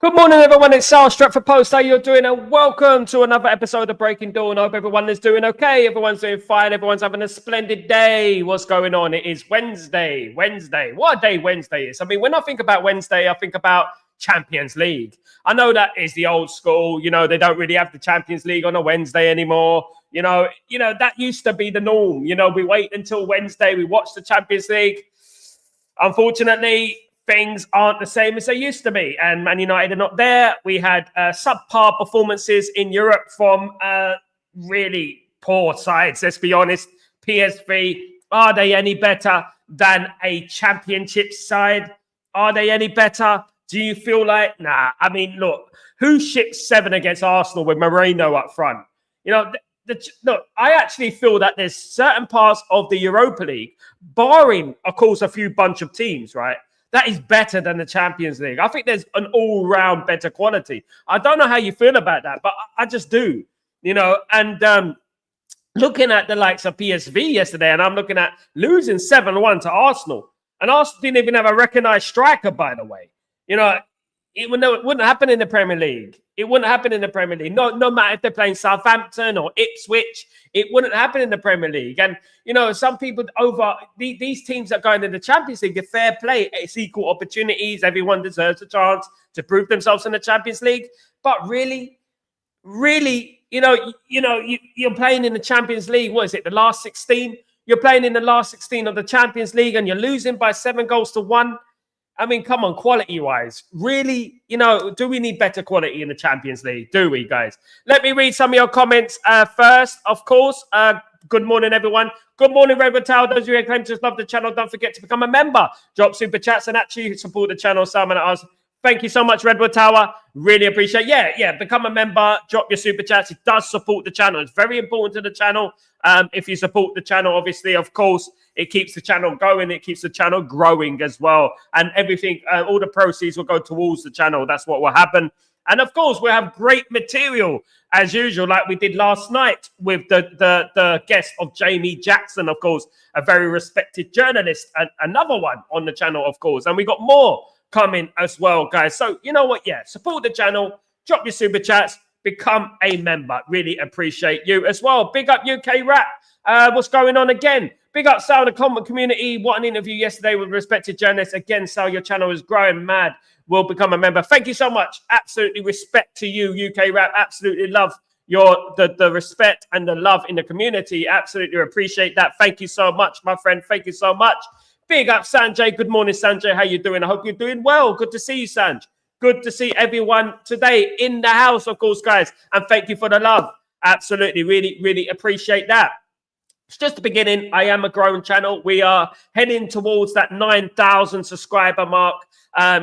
Good morning, everyone. It's Sal Stretford Post. How you're doing? And welcome to another episode of Breaking Dawn. I hope everyone is doing okay. Everyone's doing fine. Everyone's having a splendid day. What's going on? It is Wednesday. What a day Wednesday is. I mean, when I think about Wednesday, I think about Champions League. I know that is the old school. You know, they don't really have the Champions League on a Wednesday anymore. You know, that used to be the norm. You know, we wait until Wednesday. We watch the Champions League. Unfortunately, things aren't the same as they used to be, and Man United are not there. We had subpar performances in Europe from really poor sides. Let's be honest. PSV, are they any better than a championship side? Are they any better? Do you feel like, nah? I mean, look, who shipped 7 against Arsenal with Mainoo up front? You know, look, I actually feel that there's certain parts of the Europa League, barring, of course, a few bunch of teams, right? That is better than the Champions League. I think there's an all-round better quality. I don't know how you feel about that, but I just do, you know. And looking at the likes of PSV yesterday, and I'm looking at losing 7-1 to Arsenal. And Arsenal didn't even have a recognised striker, by the way. You know, it wouldn't happen in the Premier League. It wouldn't happen in the Premier League. No matter if they're playing Southampton or Ipswich, it wouldn't happen in the Premier League. And, you know, some people over these teams that go into the Champions League, a fair play, it's equal opportunities. Everyone deserves a chance to prove themselves in the Champions League. But really, you're playing in the Champions League. What is it? The last 16? You're playing in the last 16 of the Champions League and you're losing by 7-1. I mean, come on, quality-wise. Really, you know, do we need better quality in the Champions League? Do we, guys? Let me read some of your comments first, of course. Good morning, everyone. Good morning, Redwood Tower. Those of you who claim to love the channel, don't forget to become a member. Drop super chats and actually support the channel. Simon asks, thank you so much, Redwood Tower. Really appreciate it. Yeah, become a member. Drop your super chats. It does support the channel. It's very important to the channel. If you support the channel, obviously, of course, it keeps the channel going. It keeps the channel growing as well. And everything, all the proceeds will go towards the channel. That's what will happen. And of course, we'll have great material as usual, like we did last night with the guest of Jamie Jackson, of course, a very respected journalist, and another one on the channel, of course. And we got more coming as well, guys. So you know what? Yeah, support the channel. Drop your super chats. Become a member. Really appreciate you as well. Big up UK Rap. What's going on again? Big up Sal, the comment community. What an interview yesterday with respected journalists. Again, Sal, your channel is growing mad. Will become a member. Thank you so much. Absolutely respect to you, UK Rap. Absolutely love the respect and the love in the community. Absolutely appreciate that. Thank you so much, my friend. Thank you so much. Big up Sanjay. Good morning, Sanjay. How you doing? I hope you're doing well. Good to see you, Sanj. Good to see everyone today in the house, of course, guys. And thank you for the love. Absolutely. Really appreciate that. It's just the beginning. I am a growing channel. We are heading towards that 9,000 subscriber mark.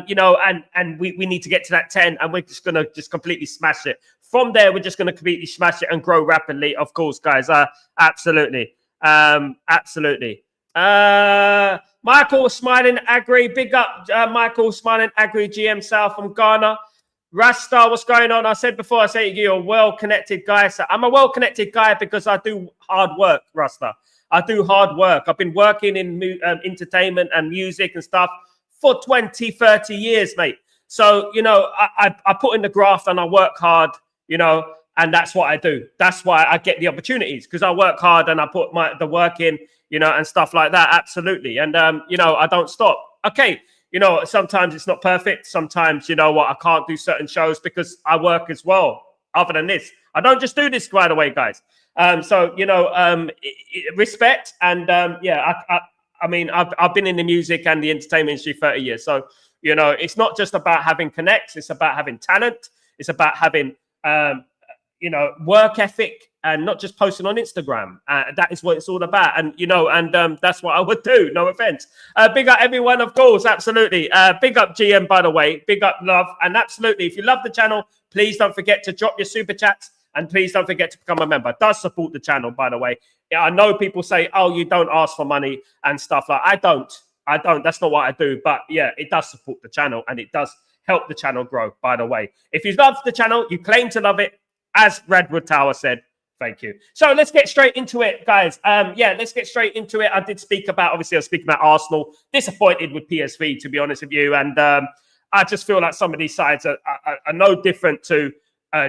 You know, and we need to get to that 10, and we're just going to completely smash it. From there, we're just going to completely smash it and grow rapidly, of course, guys. Absolutely. Absolutely. Michael Smiling Agri, big up Michael Smiling Agri, GM South from Ghana. Rasta, what's going on? I said before, I say you're a well-connected guy. So I'm a well-connected guy because I do hard work, Rasta. I do hard work. I've been working in entertainment and music and stuff for 20, 30 years, mate. So, you know, I put in the graft and I work hard, you know, and that's what I do. That's why I get the opportunities, because I work hard and I put the work in, you know, and stuff like that. Absolutely. And, you know, I don't stop. Okay. You know, sometimes it's not perfect. Sometimes, you know what, I can't do certain shows because I work as well. Other than this, I don't just do this, by the way, guys. So, you know, respect. And yeah, I mean, I've been in the music and the entertainment industry 30 years. So, you know, it's not just about having connects. It's about having talent. It's about having, you know, work ethic, and not just posting on Instagram. That is what it's all about. And, you know, and that's what I would do. No offense. Big up everyone, of course. Absolutely. Big up GM, by the way. Big up love. And absolutely, if you love the channel, please don't forget to drop your super chats. And please don't forget to become a member. It does support the channel, by the way. Yeah, I know people say, oh, you don't ask for money and stuff like that. I don't. That's not what I do. But yeah, it does support the channel and it does help the channel grow, by the way. If you love the channel, you claim to love it, as Redwood Tower said, thank you. So let's get straight into it, guys. Yeah, let's get straight into it. I did speak about, obviously, I was speaking about Arsenal. Disappointed with PSV, to be honest with you. And I just feel like some of these sides are no different to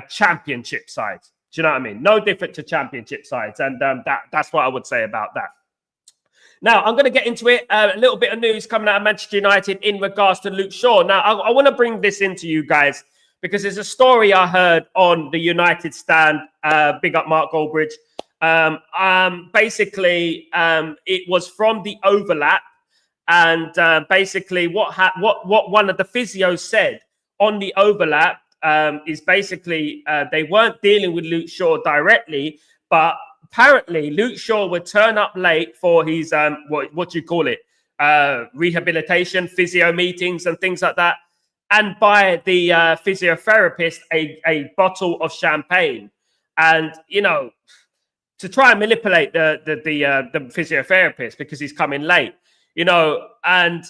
championship sides. Do you know what I mean? No different to championship sides. And that's what I would say about that. Now, I'm going to get into it. A little bit of news coming out of Manchester United in regards to Luke Shaw. Now, I want to bring this into you guys because there's a story I heard on the United stand. Big up Mark Goldbridge. Basically, it was from the overlap. And basically what one of the physios said on the overlap is basically they weren't dealing with Luke Shaw directly, but apparently Luke Shaw would turn up late for his what do you call it, rehabilitation, physio meetings and things like that, and buy the physiotherapist a bottle of champagne, and you know, to try and manipulate the physiotherapist because he's coming late, you know. And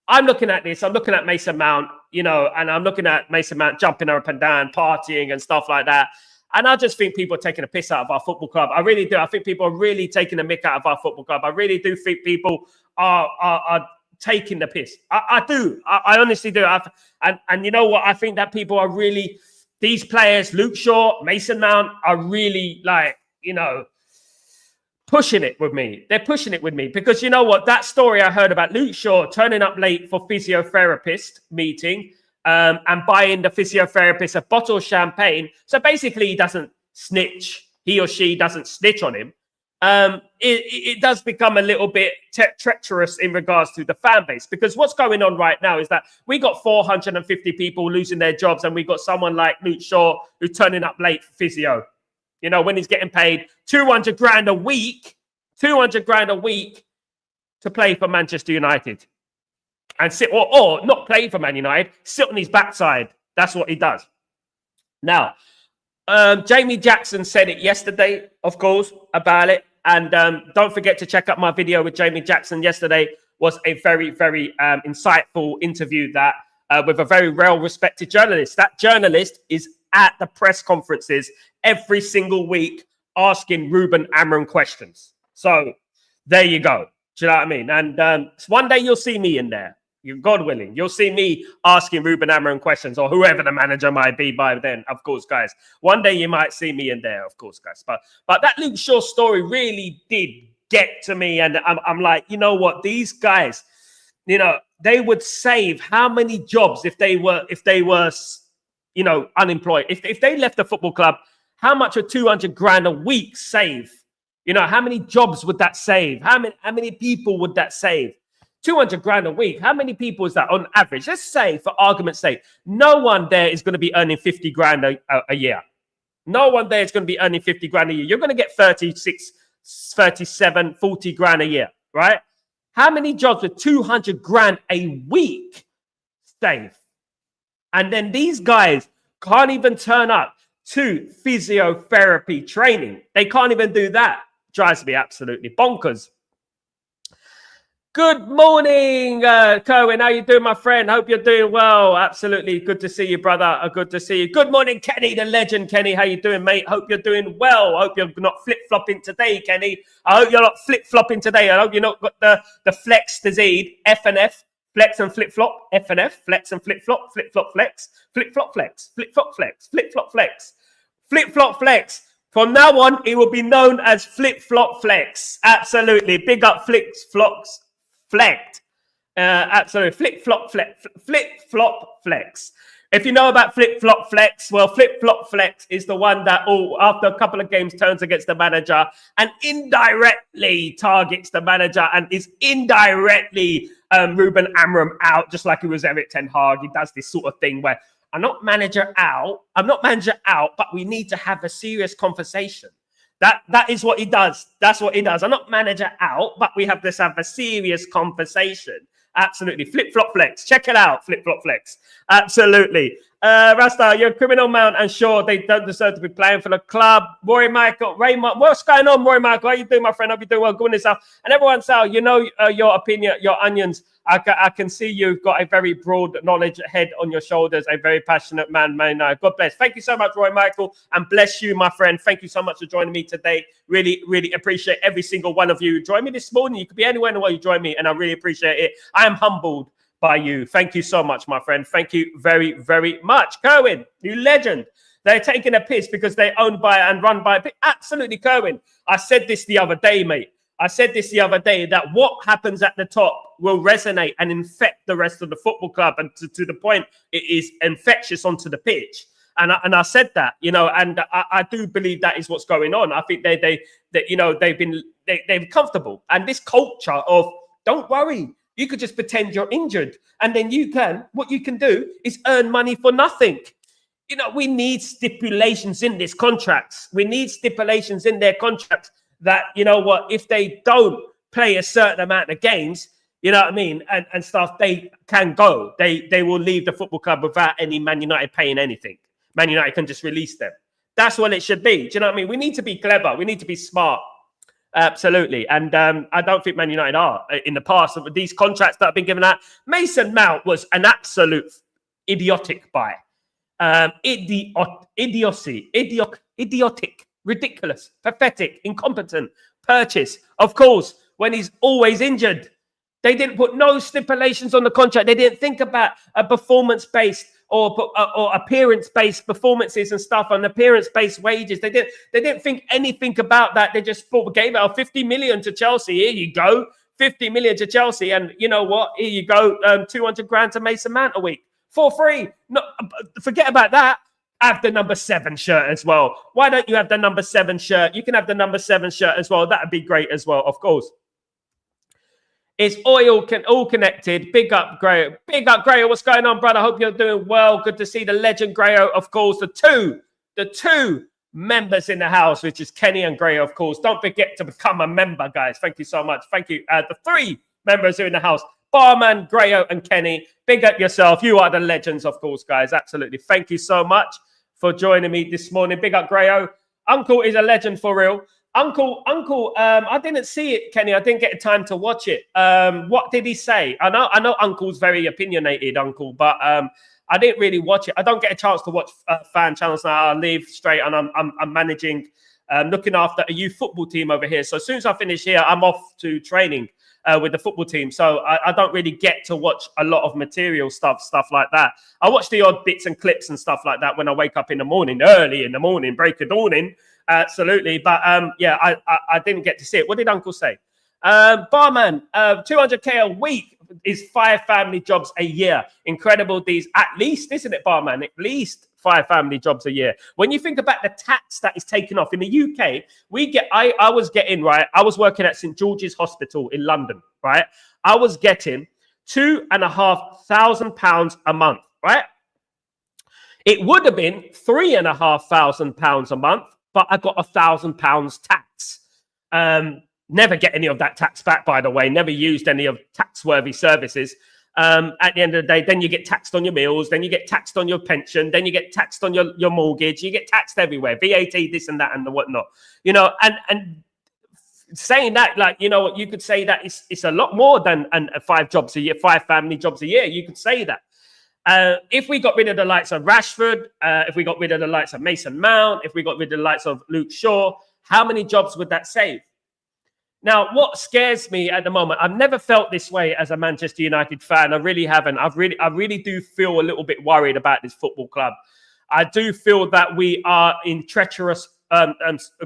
I'm looking at this, I'm looking at Mason Mount, you know, and I'm looking at Mason Mount jumping up and down, partying and stuff like that. And I just think people are taking a piss out of our football club. I really do. I think people are really taking a mick out of our football club. I really do think people are taking the piss. I do. I honestly do. And you know what? I think that people are really, these players, Luke Shaw, Mason Mount, are really like, you know, pushing it with me. They're pushing it with me because you know what? That story I heard about Luke Shaw turning up late for physiotherapist meeting, and buying the physiotherapist a bottle of champagne. So basically, he doesn't snitch. He or she doesn't snitch on him. It does become a little bit treacherous in regards to the fan base, because what's going on right now is that we got 450 people losing their jobs, and we got someone like Luke Shaw who's turning up late for physio. You know, when he's getting paid 200 grand a week, 200 grand a week to play for Manchester United. And sit, or not play for Man United, sit on his backside. That's what he does. Now, Jamie Jackson said it yesterday, of course, about it. And don't forget to check out my video with Jamie Jackson yesterday. Was a very, very insightful interview that with a very well-respected journalist. That journalist is at the press conferences every single week asking Ruben Amorim questions. So there you go. Do you know what I mean? And one day you'll see me in there. God willing, you'll see me asking Ruben Amorim questions, or whoever the manager might be by then, of course, guys. One day you might see me in there, of course, guys. But that Luke Shaw story really did get to me, and I'm like, you know what? These guys, you know, they would save how many jobs if they were, you know, unemployed. If they left the football club, how much would 200 grand a week save? You know, how many jobs would that save? How many people would that save? 200 grand a week. How many people is that on average? Let's say, for argument's sake, no one there is going to be earning 50 grand a year. No one there is going to be earning 50 grand a year. You're going to get 36, 37, 40 grand a year, right? How many jobs with 200 grand a week save? And then these guys can't even turn up to physiotherapy training. They can't even do that. Drives me absolutely bonkers. Good morning, Kerwin. How you doing, my friend? Hope you're doing well. Absolutely. Good to see you, brother. Good to see you. Good morning, Kenny, the legend. Kenny, how you doing, mate? Hope you're doing well. Hope you're not flip-flopping today, Kenny. I hope you're not flip-flopping today. I hope you're not got the flex disease, F and F, flex and flip-flop, F and F, flex and flip-flop, flip-flop flex, flip-flop flex, flip-flop flex, flip-flop flex, flip-flop flex. From now on, it will be known as flip-flop flex. Absolutely. Big up flex. Flecked. Absolutely. Flip-flop flex. Flip-flop flex. If you know about flip-flop flex, well, flip-flop flex is the one that after a couple of games turns against the manager and indirectly targets the manager and is indirectly Ruben Amorim out, just like it was Eric Ten Hag. He does this sort of thing where I'm not manager out, but we need to have a serious conversation. That is what he does. That's what he does. I'm not manager out, but we have to have a serious conversation. Absolutely. Flip-flop flex. Check it out. Flip-flop flex. Absolutely. Rasta, you're a criminal, Mount, and sure, they don't deserve to be playing for the club. Rory Michael, Raymond, what's going on, Rory Michael? How you doing, my friend? Hope you're doing well. Good this out. And everyone, Sal, you know your opinion, your onions. I can see you've got a very broad knowledge head on your shoulders, a very passionate man, Mainoo. God bless. Thank you so much, Roy Michael, and bless you, my friend. Thank you so much for joining me today. Really, really appreciate every single one of you. Join me this morning. You could be anywhere in the world you join me, and I really appreciate it. I am humbled by you. Thank you so much, my friend. Thank you very, very much. Kerwin, you legend. They're taking a piss because they're owned by and run by... Absolutely, Kerwin. I said this the other day, mate. I said this the other day, that what happens at the top will resonate and infect the rest of the football club, and to the point it is infectious onto the pitch. And I said that, you know, and I do believe that is what's going on. I think they're comfortable, and this culture of don't worry, you could just pretend you're injured, and then what you can do is earn money for nothing. You know, we need stipulations in these contracts. We need stipulations in their contracts that, you know what, if they don't play a certain amount of games, you know what I mean, and stuff, they can go. They will leave the football club without any Man United paying anything. Man United can just release them. That's what it should be. Do you know what I mean? We need to be clever. We need to be smart. Absolutely. And I don't think Man United are in the past. With these contracts that have been given out, Mason Mount was an absolute idiotic buy. Idiotic, ridiculous, pathetic, incompetent purchase. Of course, when he's always injured. They didn't put no stipulations on the contract. They didn't think about a performance-based or appearance-based performances and stuff, and appearance-based wages. They didn't think anything about that. They just gave out 50 million to Chelsea. Here you go, 50 million to Chelsea, and you know what? Here you go, 200 grand to Mason Mount a week for free. No, forget about that. Have the number 7 shirt as well. Why don't you have the number 7 shirt? You can have the number 7 shirt as well. That would be great as well, of course. It's all connected. Big up, Grayo. Big up, Grayo. What's going on, brother? Hope you're doing well. Good to see the legend, Grayo. Of course, the two members in the house, which is Kenny and Grayo, of course. Don't forget to become a member, guys. Thank you so much. Thank you. The 3 members who are in the house. Barman, Grayo, and Kenny. Big up yourself. You are the legends, of course, guys. Absolutely. Thank you so much for joining me this morning. Big up, Grayo. Uncle is a legend for real. Uncle, I didn't see it, Kenny. I didn't get time to watch it. What did he say? I know Uncle's very opinionated, Uncle, but I didn't really watch it. I don't get a chance to watch fan channels now. I leave straight, and I'm managing, looking after a youth football team over here. So as soon as I finish here, I'm off to training with the football team. So I don't really get to watch a lot of material stuff like that. I watch the odd bits and clips and stuff like that when I wake up in the morning, early in the morning, break of dawning. Absolutely. But yeah, I didn't get to see it. What did Uncle say? Barman, 200K a week is 5 family jobs a year. Incredible. These, at least, isn't it, Barman? At least 5 family jobs a year. When you think about the tax that is taken off in the UK, I was working at St. George's Hospital in London, right? I was getting £2,500 a month, right? It would have been £3,500 a month, but I got £1,000 tax. Never get any of that tax back, by the way. Never used any of tax-worthy services. At the end of the day, then you get taxed on your meals, then you get taxed on your pension, then you get taxed on your mortgage, you get taxed everywhere, VAT, this and that and the whatnot. You know, and saying that, like, you know what, you could say that it's a lot more than 5 jobs a year, 5 family jobs a year. You could say that. If we got rid of the likes of Rashford, if we got rid of the likes of Mason Mount, if we got rid of the likes of Luke Shaw, how many jobs would that save? Now, what scares me at the moment, I've never felt this way as a Manchester United fan. I really haven't. I really do feel a little bit worried about this football club. I do feel that we are in treacherous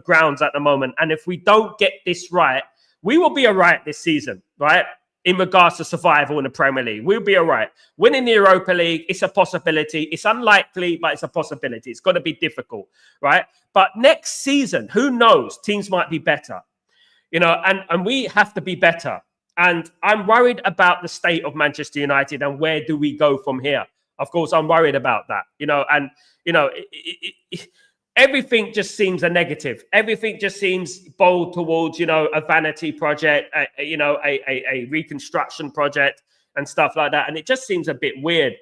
grounds at the moment. And if we don't get this right, we will be all right this season, right? In regards to survival in the Premier League, we'll be all right. Winning the Europa League, it's a possibility. It's unlikely, but it's a possibility. It's going to be difficult, right? But next season, who knows? Teams might be better. You know, and we have to be better. And I'm worried about the state of Manchester United and where do we go from here? Of course, I'm worried about that, you know, and, you know, everything just seems a negative. Everything just seems bold towards, you know, a vanity project, a reconstruction project and stuff like that. And it just seems a bit weird.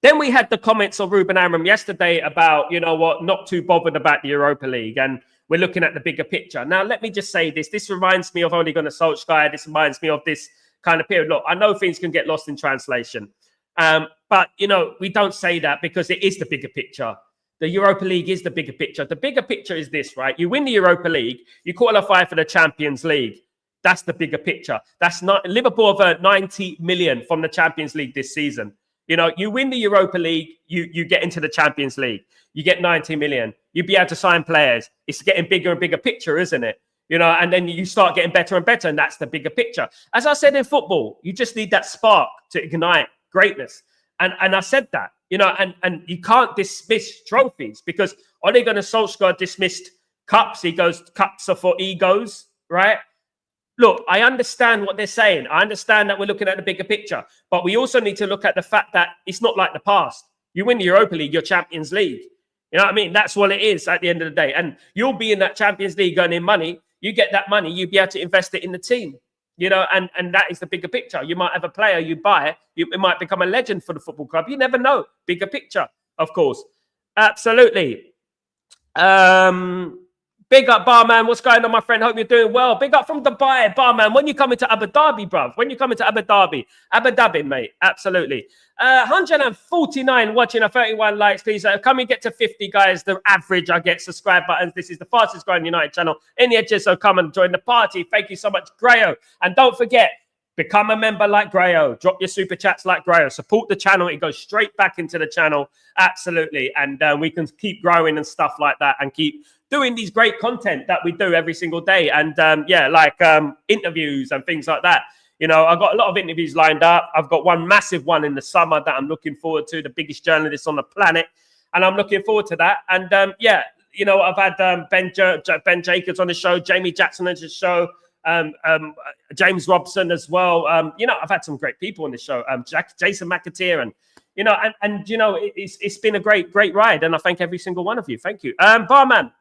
Then we had the comments of Ruben Amorim yesterday about, you know what, not too bothered about the Europa League. And we're looking at the bigger picture. Now, let me just say this. This reminds me of Ole Gunnar Solskjaer. This reminds me of this kind of period. Look, I know things can get lost in translation. But, you know, we don't say that because it is the bigger picture. The Europa League is the bigger picture. The bigger picture is this, right? You win the Europa League. You qualify for the Champions League. That's the bigger picture. That's not Liverpool have earned 90 million from the Champions League this season. You know, you win the Europa League, you get into the Champions League, you get 90 million. You'd be able to sign players. It's getting bigger and bigger picture, isn't it? You know, and then you start getting better and better, and that's the bigger picture. As I said in football, you just need that spark to ignite greatness. And I said that, you know, and you can't dismiss trophies because Ole Gunnar Solskjaer dismissed cups. He goes, cups are for egos, right? Look, I understand what they're saying. I understand that we're looking at the bigger picture, but we also need to look at the fact that it's not like the past. You win the Europa League, your Champions League. You know what I mean? That's what it is at the end of the day. And you'll be in that Champions League earning money. You get that money, you'll be able to invest it in the team. You know, and that is the bigger picture. You might have a player, you buy, it might become a legend for the football club. You never know. Bigger picture, of course. Absolutely. Big up, Barman. What's going on, my friend? Hope you're doing well. Big up from Dubai, Barman. When you coming to Abu Dhabi, bruv? When you coming to Abu Dhabi, mate. Absolutely. 149 watching, 31 likes, please. Come and get to 50, guys. The average, I get subscribe buttons. This is the fastest growing United channel in the edges, so come and join the party. Thank you so much, Grayo. And don't forget, become a member like Grayo. Drop your super chats like Grayo. Support the channel. It goes straight back into the channel. Absolutely. And we can keep growing and stuff like that and keep doing these great content that we do every single day. And yeah, like interviews and things like that. You know, I've got a lot of interviews lined up. I've got one massive one in the summer that I'm looking forward to, the biggest journalist on the planet. And I'm looking forward to that. And yeah, you know, I've had Ben Jacobs on the show, Jamie Jackson on the show, James Robson as well. You know, I've had some great people on the show. Jason McAteer and, you know, and you know, it's been a great ride. And I thank every single one of you. Thank you. Barman.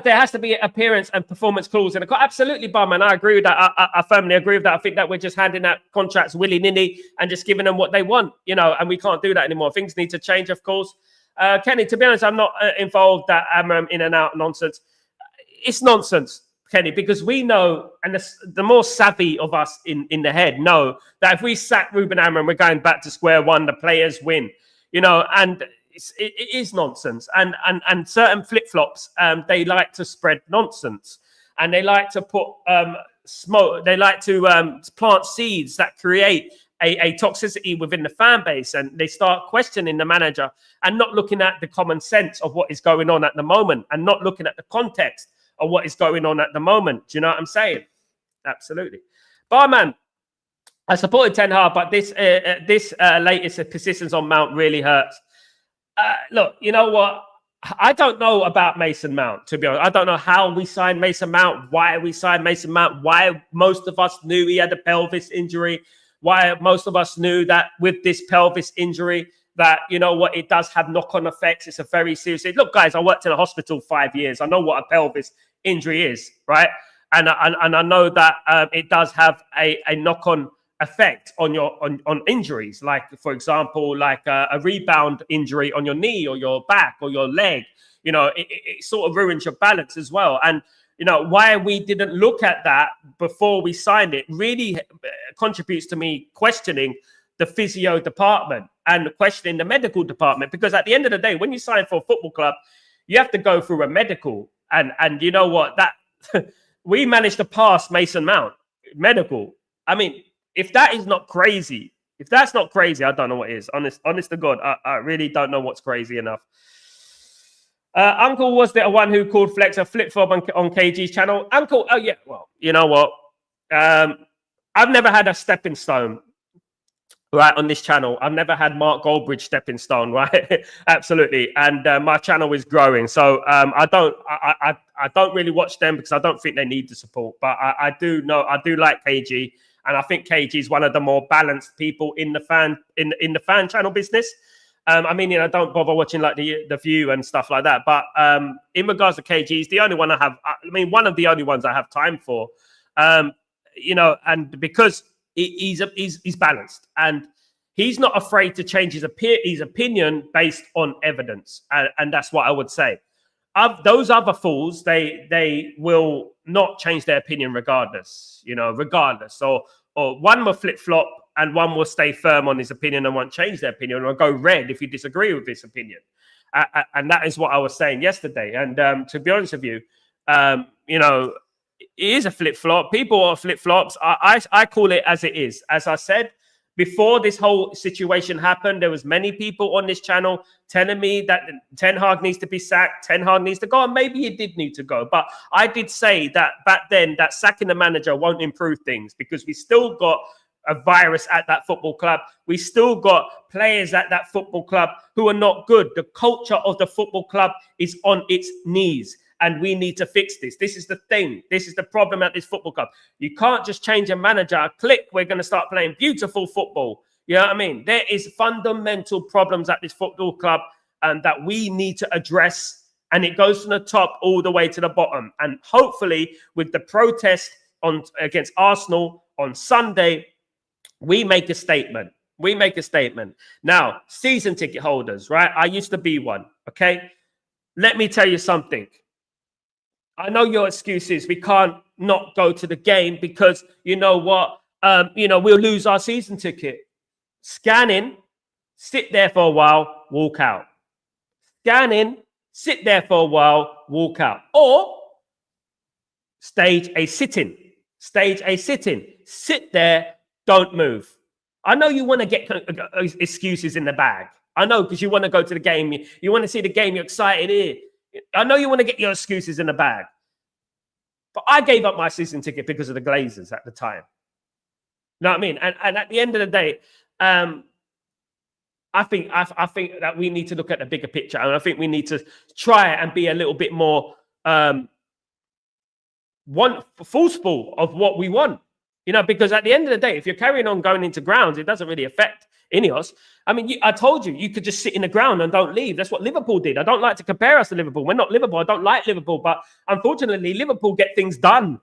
There has to be appearance and performance clause in the contract. Absolutely, Barman. I agree with that. I firmly agree with that. I think that we're just handing out contracts willy-nilly and just giving them what they want, you know, and we can't do that anymore. Things need to change, of course. Kenny, to be honest, I'm not involved that in and out nonsense. It's nonsense, Kenny, because we know, and the more savvy of us in the head know that if we sack Ruben Amorim, we're going back to square one. The players win, you know, and it is nonsense, and certain flip-flops, they like to spread nonsense, and they like to put smoke. They like to plant seeds that create a toxicity within the fan base, and they start questioning the manager and not looking at the common sense of what is going on at the moment, and not looking at the context of what is going on at the moment. Do you know what I'm saying? Absolutely, Barman. I supported Ten Hag, but this latest persistence on Mount really hurts. Look, you know what? I don't know about Mason Mount, to be honest. I don't know how we signed Mason Mount, why we signed Mason Mount, why most of us knew he had a pelvis injury, why most of us knew that with this pelvis injury that, you know what, it does have knock-on effects. It's a very serious thing. Look, guys, I worked in a hospital 5 years. I know what a pelvis injury is, right? And I know that it does have a knock-on effect on your on injuries, like for example, like a rebound injury on your knee or your back or your leg. You know, it sort of ruins your balance as well. And you know, why we didn't look at that before we signed it really contributes to me questioning the physio department and questioning the medical department, because at the end of the day, when you sign for a football club, you have to go through a medical, and you know what, that we managed to pass Mason Mount medical. I mean, if that is not crazy, if that's not crazy, I don't know what is. Honest to God, I really don't know what's crazy enough. Uncle was the one who called Flex a flip-flop on KG's channel. Uncle, oh yeah, well, you know what? I've never had a stepping stone, right, on this channel. I've never had Mark Goldbridge stepping stone, right? Absolutely. And my channel is growing. So I don't really watch them because I don't think they need the support. But I do like KG. And I think KG is one of the more balanced people in the fan channel business. I mean, you know, I don't bother watching like the View and stuff like that. But in regards to KG, he's the only one I have. I mean, one of the only ones I have time for. You know, and because he's balanced and he's not afraid to change his opinion based on evidence, and that's what I would say. Those other fools, they will not change their opinion regardless, you know, regardless. Or one will flip-flop and one will stay firm on his opinion and won't change their opinion, or go red if you disagree with his opinion. And that is what I was saying yesterday. And to be honest with you, you know, it is a flip-flop. People are flip-flops. I call it as it is. As I said, before this whole situation happened, there was many people on this channel telling me that Ten Hag needs to be sacked, Ten Hag needs to go, and maybe he did need to go. But I did say that back then that sacking the manager won't improve things, because we still got a virus at that football club. We still got players at that football club who are not good. The culture of the football club is on its knees, and we need to fix this. This is the thing. This is the problem at this football club. You can't just change a manager. A click, we're going to start playing beautiful football. You know what I mean? There is fundamental problems at this football club that we need to address, and it goes from the top all the way to the bottom. And hopefully, with the protest against Arsenal on Sunday, we make a statement. We make a statement. Now, season ticket holders, right? I used to be one, okay? Let me tell you something. I know your excuse is we can't not go to the game because you know what? We'll lose our season ticket. Scan in, sit there for a while, walk out. Scan in, sit there for a while, walk out. Or stage a sit-in. Stage a sit-in. Sit there, don't move. I know you want to get excuses in the bag. I know, because you want to go to the game. You want to see the game. You're excited here. I know you want to get your excuses in the bag. But I gave up my season ticket because of the Glazers at the time. You know what I mean? And at the end of the day, I think that we need to look at the bigger picture. And I think we need to try and be a little bit more forceful of what we want. You know, because at the end of the day, if you're carrying on going into grounds, it doesn't really affect Ineos. I mean, I told you, you could just sit in the ground and don't leave. That's what Liverpool did. I don't like to compare us to Liverpool. We're not Liverpool. I don't like Liverpool. But unfortunately, Liverpool get things done.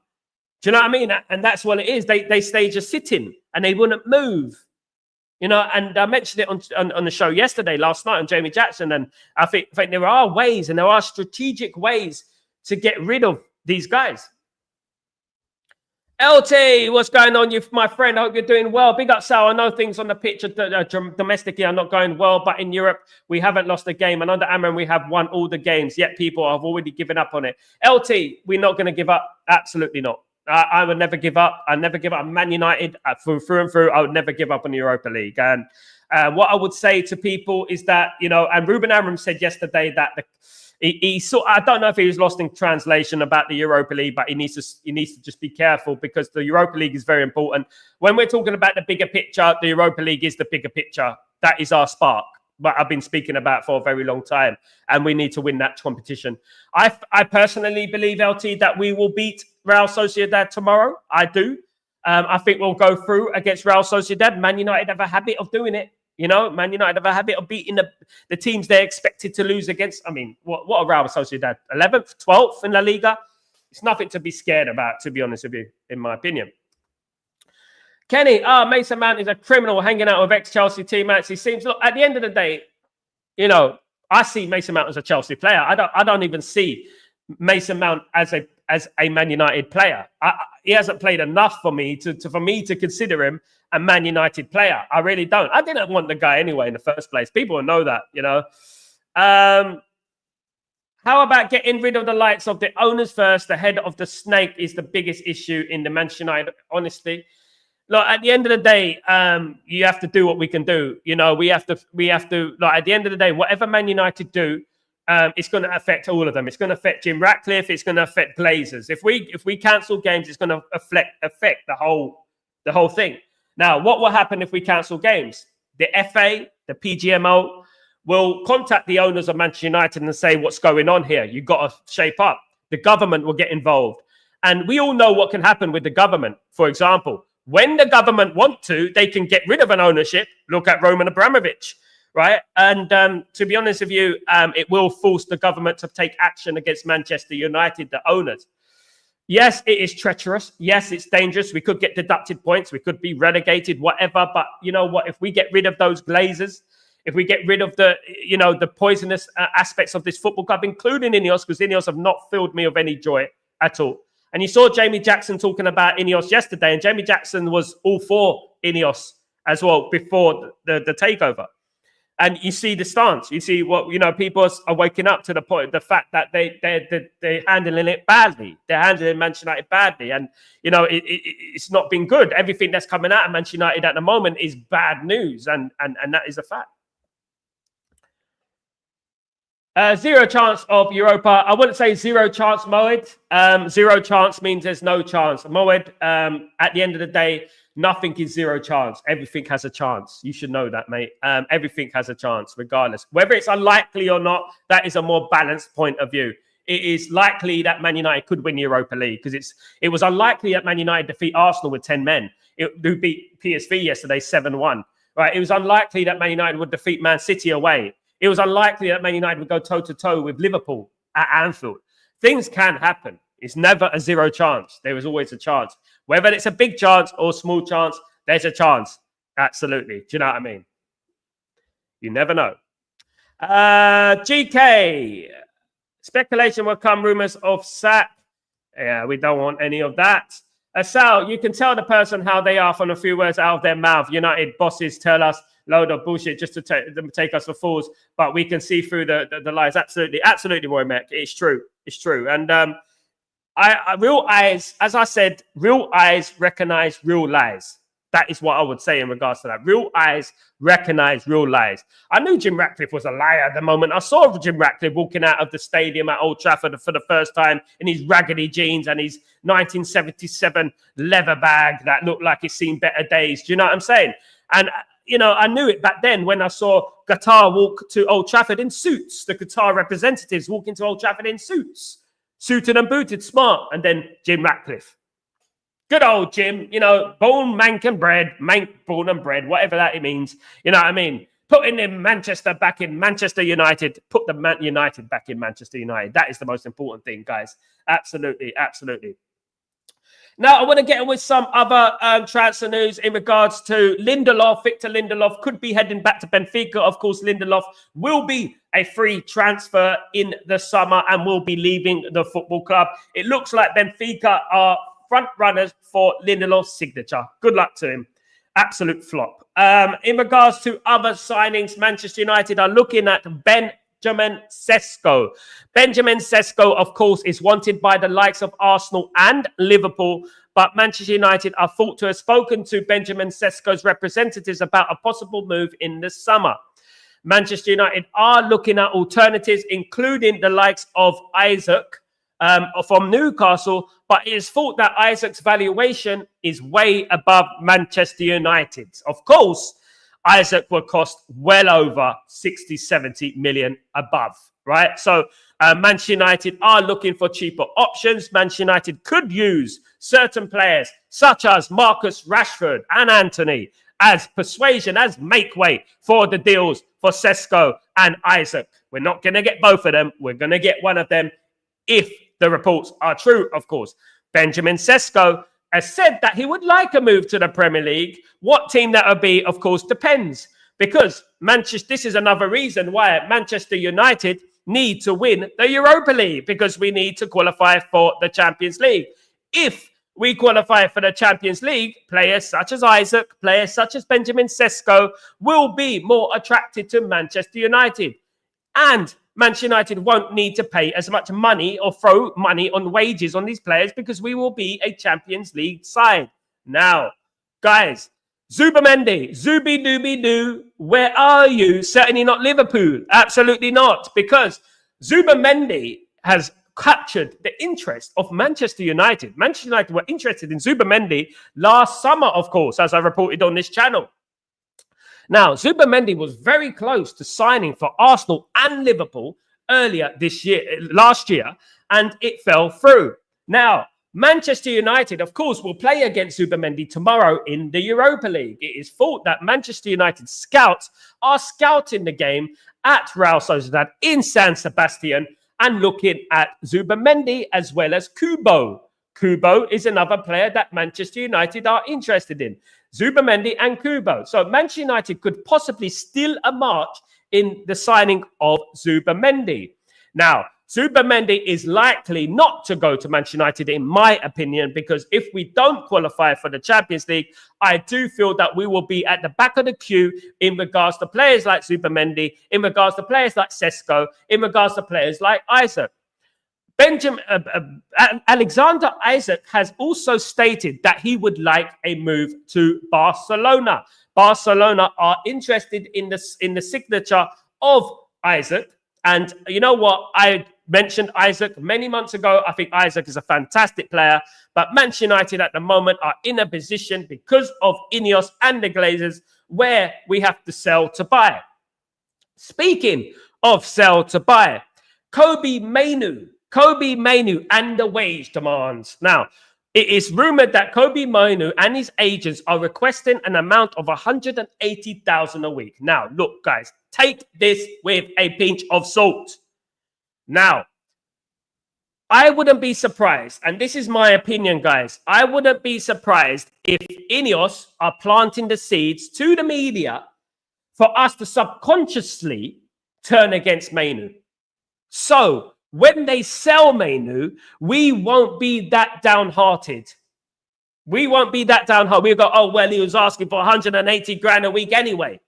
Do you know what I mean? And that's what it is. They stage a sit-in and they wouldn't move. You know, and I mentioned it on the show yesterday, last night on Jamie Jackson. And I think there are ways, and there are strategic ways to get rid of these guys. LT, what's going on, my friend? I hope you're doing well. Big up, Sal. I know things on the pitch domestically are not going well, but in Europe, we haven't lost a game. And under Amran, we have won all the games, yet people have already given up on it. LT, we're not going to give up. Absolutely not. I would never give up. I never give up. Man United, through and through, I would never give up on the Europa League. And what I would say to people is that, and Ruben Amram said yesterday that he saw, I don't know if he was lost in translation about the Europa League, but he needs to just be careful, because the Europa League is very important. When we're talking about the bigger picture, the Europa League is the bigger picture. That is our spark, but I've been speaking about for a very long time, and we need to win that competition. I personally believe, LT, that we will beat Real Sociedad tomorrow. I do. I think we'll go through against Real Sociedad. Man United have a habit of doing it. Man United have a habit of beating the teams they're expected to lose against. I mean, what are Real Sociedad? 11th, 12th in La Liga? It's nothing to be scared about, to be honest with you, in my opinion. Kenny, Mason Mount is a criminal hanging out with ex-Chelsea teammates. He seems, look, at the end of the day, I see Mason Mount as a Chelsea player. I don't even see Mason Mount as a Man United player. He hasn't played enough for me to consider him a Man United player. I really don't. I didn't want the guy anyway in the first place. People know that, How about getting rid of the likes of the owners first? The head of the snake is the biggest issue in the Manchester United, honestly. Look, at the end of the day, you have to do what we can do. We have to, like, at the end of the day, whatever Man United do, it's going to affect all of them. It's going to affect Jim Ratcliffe. It's going to affect Glazers. If we cancel games, it's going to affect the whole thing. Now, what will happen if we cancel games? The FA, the PGMO, will contact the owners of Manchester United and say, what's going on here? You've got to shape up. The government will get involved. And we all know what can happen with the government. For example, when the government want to, they can get rid of an ownership. Look at Roman Abramovich, right? And to be honest with you, it will force the government to take action against Manchester United, the owners. Yes, it is treacherous. Yes, it's dangerous. We could get deducted points. We could be relegated, whatever. But you know what? If we get rid of those Glazers, if we get rid of the poisonous aspects of this football club, including Ineos, because Ineos have not filled me with any joy at all. And you saw Jamie Jackson talking about Ineos yesterday, and Jamie Jackson was all for Ineos as well before the takeover. And you see the stance. You see what, you know, people are waking up to the point, the fact that they're handling it badly. They're handling Manchester United badly. And, you know, it's not been good. Everything that's coming out of Manchester United at the moment is bad news. And that is a fact. Zero chance of Europa. I wouldn't say zero chance, Moed. Zero chance means there's no chance. Moed, at the end of the day, nothing is zero chance. Everything has a chance. You should know that, mate. Everything has a chance, regardless. Whether it's unlikely or not, that is a more balanced point of view. It is likely that Man United could win the Europa League because it was unlikely that Man United defeat Arsenal with 10 men. Who beat PSV yesterday 7-1. Right? It was unlikely that Man United would defeat Man City away. It was unlikely that Man United would go toe-to-toe with Liverpool at Anfield. Things can happen. It's never a zero chance. There is always a chance. Whether it's a big chance or small chance, there's a chance. Absolutely. Do you know what I mean? You never know. GK. Speculation will come. Rumors of sack. Yeah, we don't want any of that. Sal, you can tell the person how they are from a few words out of their mouth. United bosses tell us load of bullshit just to take us for fools, but we can see through the lies. Absolutely, Roy Mack. It's true. And real eyes, as I said, real eyes recognize real lies. That is what I would say in regards to that. Real eyes recognize real lies. I knew Jim Ratcliffe was a liar at the moment. I saw Jim Ratcliffe walking out of the stadium at Old Trafford for the first time in his raggedy jeans and his 1977 leather bag that looked like it's seen better days. Do you know what I'm saying? And you know, I knew it back then when I saw Qatar walk to Old Trafford in suits. The Qatar representatives walking to Old Trafford in suits. Suited and booted, smart. And then Jim Ratcliffe. Good old Jim, you know, born, mank and bred, mank, born and bred, whatever that it means. You know what I mean? Putting in Manchester back in Manchester United. Put the Man United back in Manchester United. That is the most important thing, guys. Absolutely. Now, I want to get in with some other transfer news in regards to Lindelof. Victor Lindelof could be heading back to Benfica. Of course, Lindelof will be a free transfer in the summer and will be leaving the football club. It looks like Benfica are front runners for Lindelof's signature. Good luck to him. Absolute flop. In regards to other signings, Manchester United are looking at Benjamin Sesko. Benjamin Sesko, of course, is wanted by the likes of Arsenal and Liverpool, but Manchester United are thought to have spoken to Benjamin Sesko's representatives about a possible move in the summer. Manchester United are looking at alternatives, including the likes of ISAK from Newcastle, but it is thought that ISAK's valuation is way above Manchester United's. Of course, ISAK will cost well over 60, 70 million above, right? So Manchester United are looking for cheaper options. Manchester United could use certain players such as Marcus Rashford and Anthony as persuasion, as make way for the deals for Sesko and ISAK. We're not going to get both of them. We're going to get one of them if the reports are true, of course. Benjamin Sesko has said that he would like a move to the Premier League. What team that would be, of course, depends. Because this is another reason why Manchester United need to win the Europa League, because we need to qualify for the Champions League. If we qualify for the Champions League, players such as ISAK, players such as Benjamin Sesko will be more attracted to Manchester United. And Manchester United won't need to pay as much money or throw money on wages on these players because we will be a Champions League side. Now, guys, Zubimendi, Zubi-dooby-doo, where are you? Certainly not Liverpool. Absolutely not, because Zubimendi has captured the interest of Manchester United. Manchester United were interested in Zubimendi last summer, of course, as I reported on this channel. Now, Zubimendi was very close to signing for Arsenal and Liverpool last year, and it fell through. Now, Manchester United, of course, will play against Zubimendi tomorrow in the Europa League. It is thought that Manchester United scouts are scouting the game at Real Sociedad in San Sebastian and looking at Zubimendi as well as Kubo. Kubo is another player that Manchester United are interested in. Zubimendi and Kubo. So Manchester United could possibly steal a march in the signing of Zubimendi. Now, Zubimendi is likely not to go to Manchester United, in my opinion, because if we don't qualify for the Champions League, I do feel that we will be at the back of the queue in regards to players like Zubimendi, in regards to players like Sesko, in regards to players like ISAK. Alexander Isak has also stated that he would like a move to Barcelona. Barcelona are interested in the signature of Isak. And you know what? I mentioned Isak many months ago. I think Isak is a fantastic player. But Manchester United at the moment are in a position because of Ineos and the Glazers where we have to sell to buy. Speaking of sell to buy, Kobbie Mainoo and the wage demands. Now, it is rumored that Kobbie Mainoo and his agents are requesting an amount of 180,000 a week. Now, look, guys, take this with a pinch of salt. Now, I wouldn't be surprised, and this is my opinion, guys. I wouldn't be surprised if Ineos are planting the seeds to the media for us to subconsciously turn against Mainoo. So, when they sell Mainoo, we won't be that downhearted. We won't be that downhearted. We'll go, oh, well, he was asking for 180 grand a week anyway.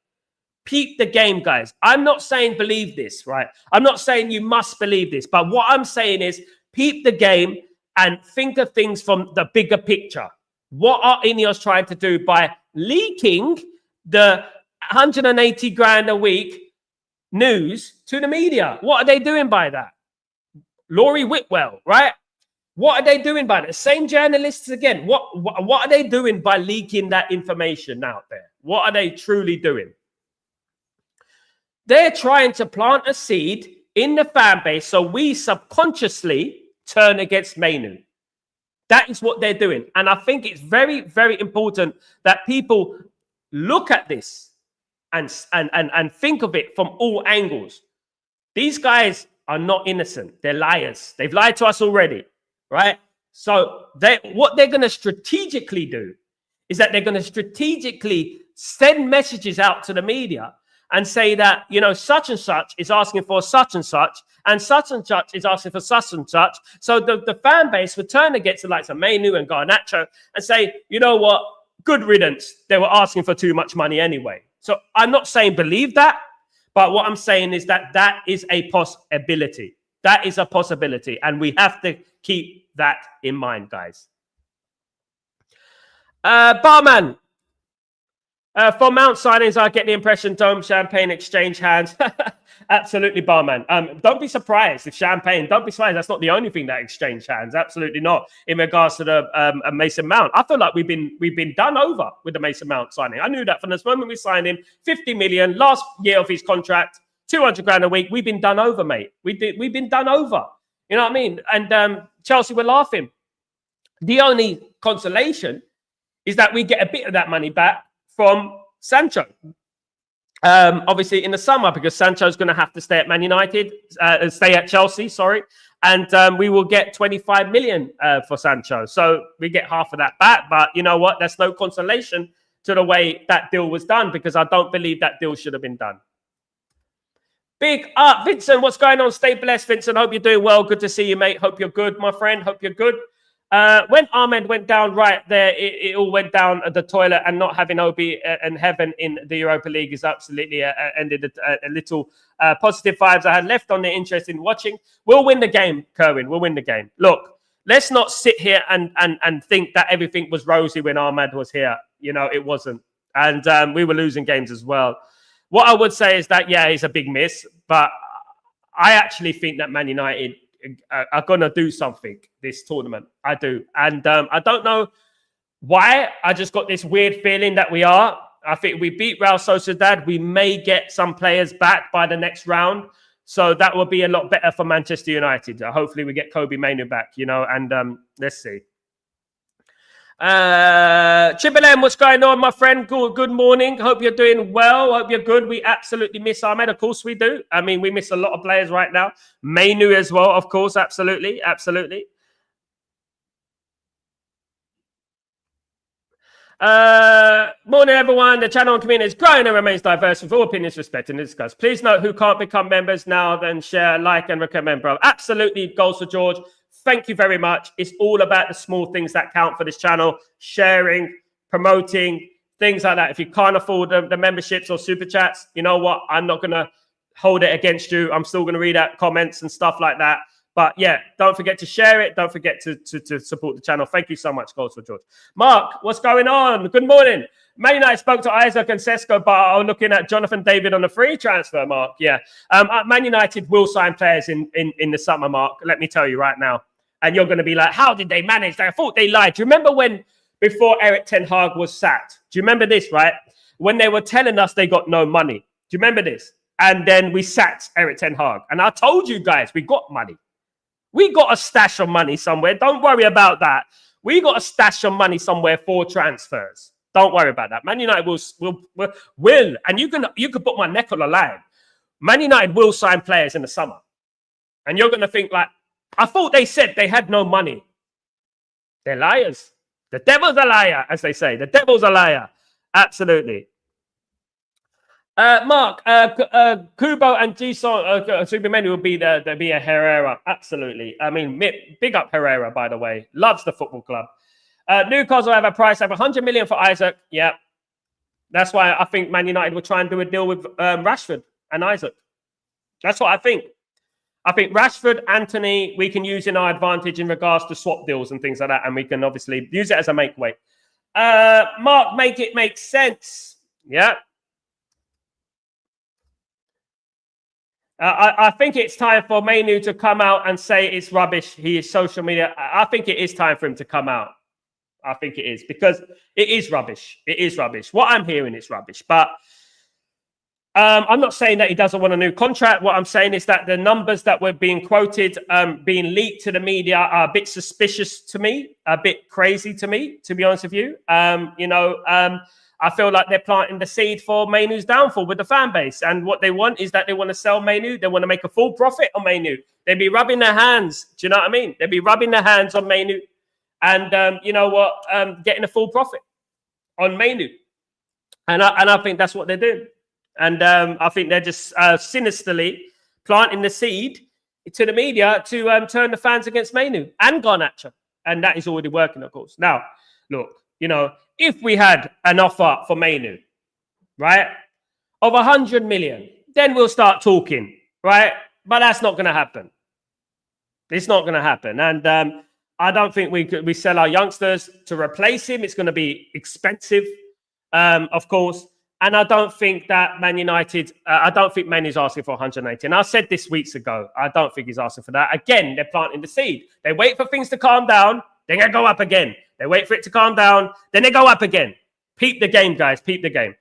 Peep the game, guys. I'm not saying believe this, right? I'm not saying you must believe this. But what I'm saying is peep the game and think of things from the bigger picture. What are Ineos trying to do by leaking the 180 grand a week news to the media? What are they doing by that? Laurie Whitwell, right? What are they doing by that? Same journalists again. What are they doing by leaking that information out there? What are they truly doing? They're trying to plant a seed in the fan base so we subconsciously turn against Mainoo. That is what they're doing. And I think it's very, very important that people look at this and think of it from all angles. These guys are not innocent. They're liars. They've lied to us already, right? So what they're going to strategically do is that they're going to strategically send messages out to the media and say that, you know, such and such is asking for such and such is asking for such and such. So the fan base would turn against the likes of Mainoo and Garnacho and say, you know what, good riddance. They were asking for too much money anyway. So I'm not saying believe that. But what I'm saying is that that is a possibility. That is a possibility. And we have to keep that in mind, guys. Barman. For Mount signings, I get the impression Dome, Champagne exchange hands. Absolutely, Barman. Don't be surprised if Champagne, don't be surprised. That's not the only thing that exchange hands. Absolutely not. In regards to the Mason Mount, I feel like we've been done over with the Mason Mount signing. I knew that from this moment we signed him. 50 million last year of his contract, 200 grand a week. We've been done over, mate. We've been done over. You know what I mean? And Chelsea were laughing. The only consolation is that we get a bit of that money back from Sancho. Obviously in the summer, because Sancho's going to have to stay at Man United, stay at Chelsea, sorry. And we will get 25 million for Sancho. So we get half of that back. But you know what? That's no consolation to the way that deal was done, because I don't believe that deal should have been done. Big up, Vincent. What's going on? Stay blessed, Vincent. Hope you're doing well. Good to see you, mate. Hope you're good, my friend. Hope you're good. When Ahmed went down right there, it all went down the toilet, and not having Obi and Heaven in the Europa League is absolutely ended a little positive vibes I had left on the interest in watching. We'll win the game, Kerwin. We'll win the game. Look, let's not sit here and think that everything was rosy when Ahmed was here. You know, it wasn't. And we were losing games as well. What I would say is that, yeah, it's a big miss, but I actually think that Man United are going to do something this tournament. I do. And I don't know why. I just got this weird feeling that we are. I think we beat Real Sociedad. We may get some players back by the next round. So that will be a lot better for Manchester United. Hopefully we get Kobbie Mainoo back, you know, and let's see. Triple M, what's going on, my friend? Good morning. Hope you're doing well. Hope you're good. We absolutely miss Ahmed. Of course we do. I mean, we miss a lot of players right now. Mainoo as well, of course. Absolutely. Absolutely. Morning, everyone. The channel and community is growing and remains diverse with all opinions respected and discussed. Please note who can't become members now, then share, like, and recommend, bro. Absolutely, goals for George. Thank you very much. It's all about the small things that count for this channel. Sharing, promoting, things like that. If you can't afford the memberships or super chats, you know what? I'm not going to hold it against you. I'm still going to read out comments and stuff like that. But yeah, don't forget to share it. Don't forget to support the channel. Thank you so much, Goals for George. Mark, what's going on? Good morning. Man United spoke to ISAK and Sesko, but are looking at Jonathan David on a free transfer, Mark. Yeah. Man United will sign players in the summer, Mark. Let me tell you right now. And you're going to be like, how did they manage? I thought they lied. Do you remember when, before Erik ten Hag was sacked? Do you remember this, right? When they were telling us they got no money. Do you remember this? And then we sacked Erik ten Hag. And I told you guys, we got money. We got a stash of money somewhere. Don't worry about that. We got a stash of money somewhere for transfers. Don't worry about that. Man United will. And you can put my neck on the line. Man United will sign players in the summer. And you're going to think like, I thought they said they had no money. They're liars. The devil's a liar, as they say. The devil's a liar. Absolutely. Mark, Kubo and Jason Superman will be there. There'll be a Herrera. Absolutely. I mean, big up Herrera, by the way. Loves the football club. Newcastle have a price of 100 million for ISAK. Yeah. That's why I think Man United will try and do a deal with Rashford and ISAK. That's what I think. I think Rashford, Anthony, we can use in our advantage in regards to swap deals and things like that. And we can obviously use it as a make weight. Mark, make it make sense. Yeah. I think it's time for Mainoo to come out and say it's rubbish. He is social media. I think it is time for him to come out. I think it is because it is rubbish. It is rubbish. What I'm hearing is rubbish. But I'm not saying that he doesn't want a new contract. What I'm saying is that the numbers that were being quoted, being leaked to the media are a bit suspicious to me, a bit crazy to me, to be honest with you. I feel like they're planting the seed for Mainoo's downfall with the fan base. And what they want is that they want to sell Mainoo. They want to make a full profit on Mainoo. They'd be rubbing their hands. Do you know what I mean? They'd be rubbing their hands on Mainoo. And you know what? Getting a full profit on Mainoo. And I think that's what they're doing. And I think they're just sinisterly planting the seed to the media to turn the fans against Mainoo and Garnacho. And that is already working, of course. Now, look, you know, if we had an offer for Mainoo, right, of 100 million, then we'll start talking, right? But that's not going to happen. It's not going to happen. And I don't think we sell our youngsters to replace him. It's going to be expensive, of course. And I don't think that Man United, I don't think Man is asking for 180. And I said this weeks ago, I don't think he's asking for that. Again, they're planting the seed. They wait for things to calm down. They're going to go up again. They wait for it to calm down. Then they go up again. Peep the game, guys. Peep the game.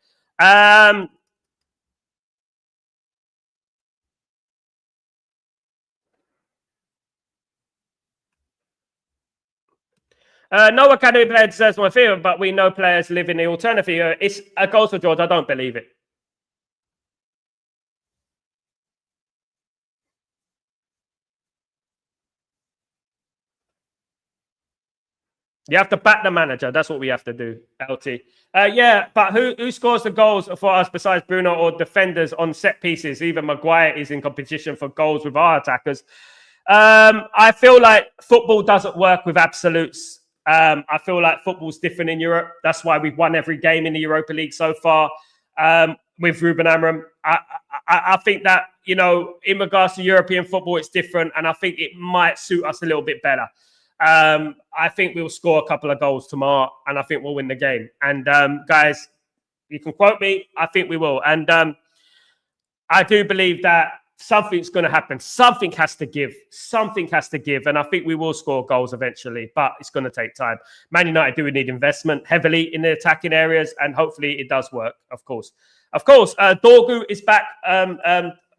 No academy player deserves my fear, but we know players live in the alternative. It's a goal for George. I don't believe it. You have to back the manager. That's what we have to do, LT. Yeah, but who scores the goals for us besides Bruno or defenders on set pieces? Even Maguire is in competition for goals with our attackers. I feel like football doesn't work with absolutes. I feel like football's different in Europe. That's why we've won every game in the Europa League so far with Ruben Amorim. I think that, you know, in regards to European football, it's different. And I think it might suit us a little bit better. I think we'll score a couple of goals tomorrow, and I think we'll win the game. And guys, you can quote me. I think we will. And I do believe that something's going to happen. Something has to give. Something has to give. And I think we will score goals eventually, but it's going to take time. Man United do need investment heavily in the attacking areas, and hopefully it does work, of course. Of course, Dorgu is back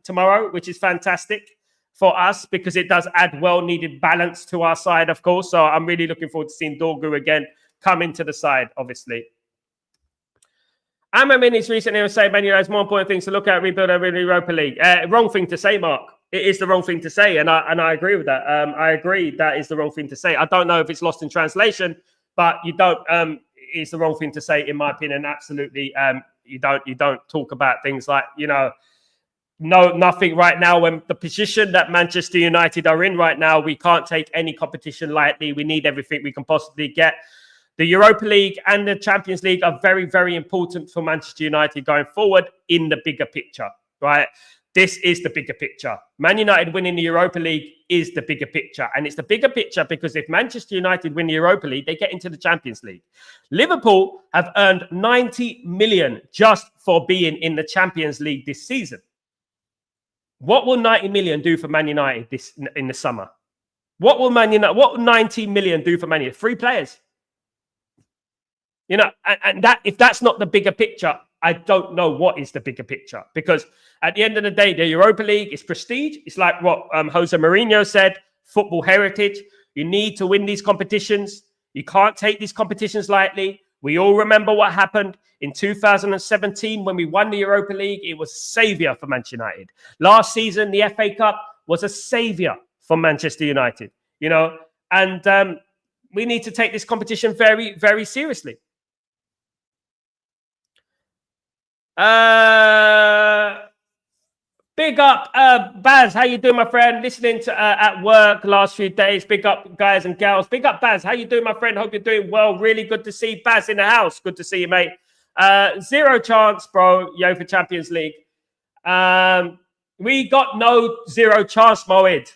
tomorrow, which is fantastic for us because it does add well-needed balance to our side, of course. So I'm really looking forward to seeing Dorgu again come into the side, obviously. Amma Minis recently said Man United has more important things to look at, rebuild over the Europa League. Wrong thing to say, Mark. It is the wrong thing to say, and I agree with that. I agree that is the wrong thing to say. I don't know if it's lost in translation, but you don't. is the wrong thing to say, in my opinion. Absolutely. You don't talk about things like, nothing right now. When the position that Manchester United are in right now, we can't take any competition lightly. We need everything we can possibly get. The Europa League and the Champions League are very, very important for Manchester United going forward in the bigger picture, right? This is the bigger picture. Man United winning the Europa League is the bigger picture. And it's the bigger picture because if Manchester United win the Europa League, they get into the Champions League. Liverpool have earned 90 million just for being in the Champions League this season. What will 90 million do for Man United in the summer? What will 90 million do for Man United? 3 players. And that, if that's not the bigger picture, I don't know what is the bigger picture. Because at the end of the day, the Europa League is prestige. It's like what Jose Mourinho said, football heritage. You need to win these competitions. You can't take these competitions lightly. We all remember what happened in 2017 when we won the Europa League. It was a saviour for Manchester United. Last season, the FA Cup was a saviour for Manchester United, and we need to take this competition very, very seriously. Big up, Baz. How you doing, my friend? Listening to at work last few days. Big up, guys and gals. Big up, Baz. How you doing, my friend? Hope you're doing well. Really good to see Baz in the house. Good to see you, mate. 0 chance, bro. For Champions League. We got no 0 chance, Moed.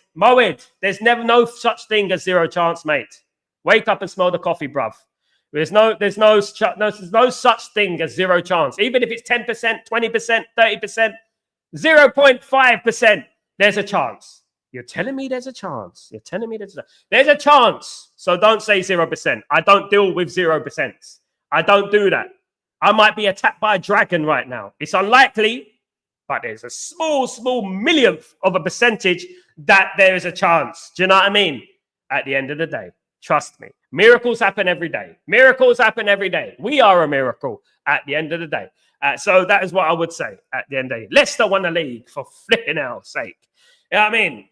There's never no such thing as 0 chance, mate. Wake up and smell the coffee, bruv. There's no such thing as 0 chance. Even if it's 10%, 20%, 30%. 0.5%, there's a chance. You're telling me there's a chance. There's a chance. So don't say 0%. I don't deal with 0%. I don't do that. I might be attacked by a dragon right now. It's unlikely, but there's a small millionth of a percentage that there is a chance. Do you know what I mean? At the end of the day, trust me. Miracles happen every day. We are a miracle at the end of the day. So that is what I would say at the end of the day. Leicester won the league, for flipping hell's sake. You know what I mean?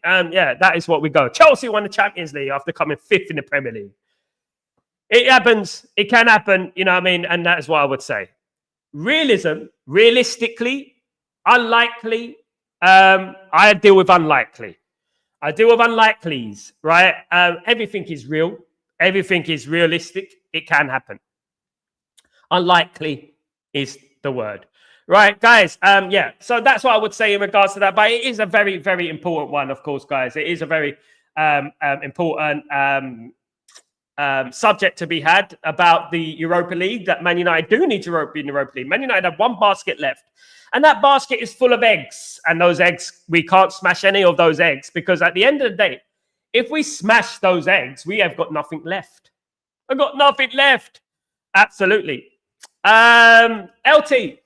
That is what we go. Chelsea won the Champions League after coming 5th in the Premier League. It happens. It can happen. You know what I mean? And that is what I would say. Realistically, unlikely. I deal with unlikely. I deal with unlikelies, right? Everything is real. Everything is realistic. It can happen. Unlikely is the word. Right, guys. So that's what I would say in regards to that. But it is a very, very important one, of course, guys. It is a very important subject to be had about the Europa League, that Man United do need to be in the Europa League. Man United have 1 basket left. And that basket is full of eggs. And those eggs, we can't smash any of those eggs, because at the end of the day, if we smash those eggs, we have got nothing left. I've got nothing left. Absolutely. LT,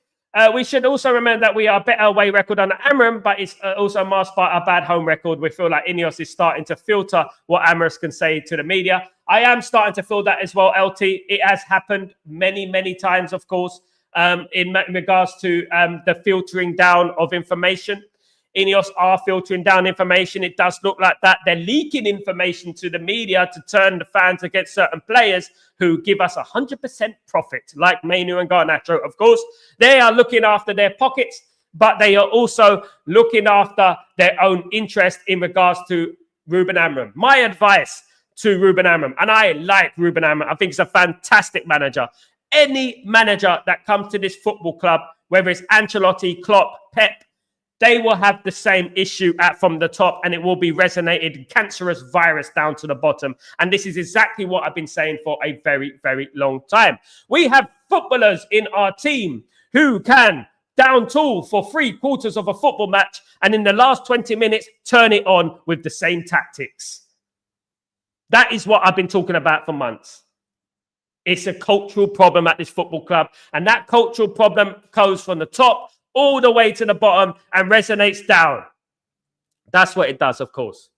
we should also remember that we are a better away record under Amram, but it's also masked by a bad home record. We feel like Ineos is starting to filter what Amram can say to the media. I am starting to feel that as well, LT. It has happened many, many times, of course, in regards to the filtering down of information. Ineos are filtering down information. It does look like that. They're leaking information to the media to turn the fans against certain players who give us 100% profit, like Mainoo and Garnacho. Of course, they are looking after their pockets, but they are also looking after their own interest in regards to Ruben Amram. My advice to Ruben Amram, and I like Ruben Amram. I think he's a fantastic manager. Any manager that comes to this football club, whether it's Ancelotti, Klopp, Pep, they will have the same issue from the top, and it will be resonated, cancerous virus down to the bottom. And this is exactly what I've been saying for a very, very long time. We have footballers in our team who can down tool for 3/4 of a football match, and in the last 20 minutes, turn it on with the same tactics. That is what I've been talking about for months. It's a cultural problem at this football club, and that cultural problem goes from the top all the way to the bottom and resonates down. That's what it does, of course.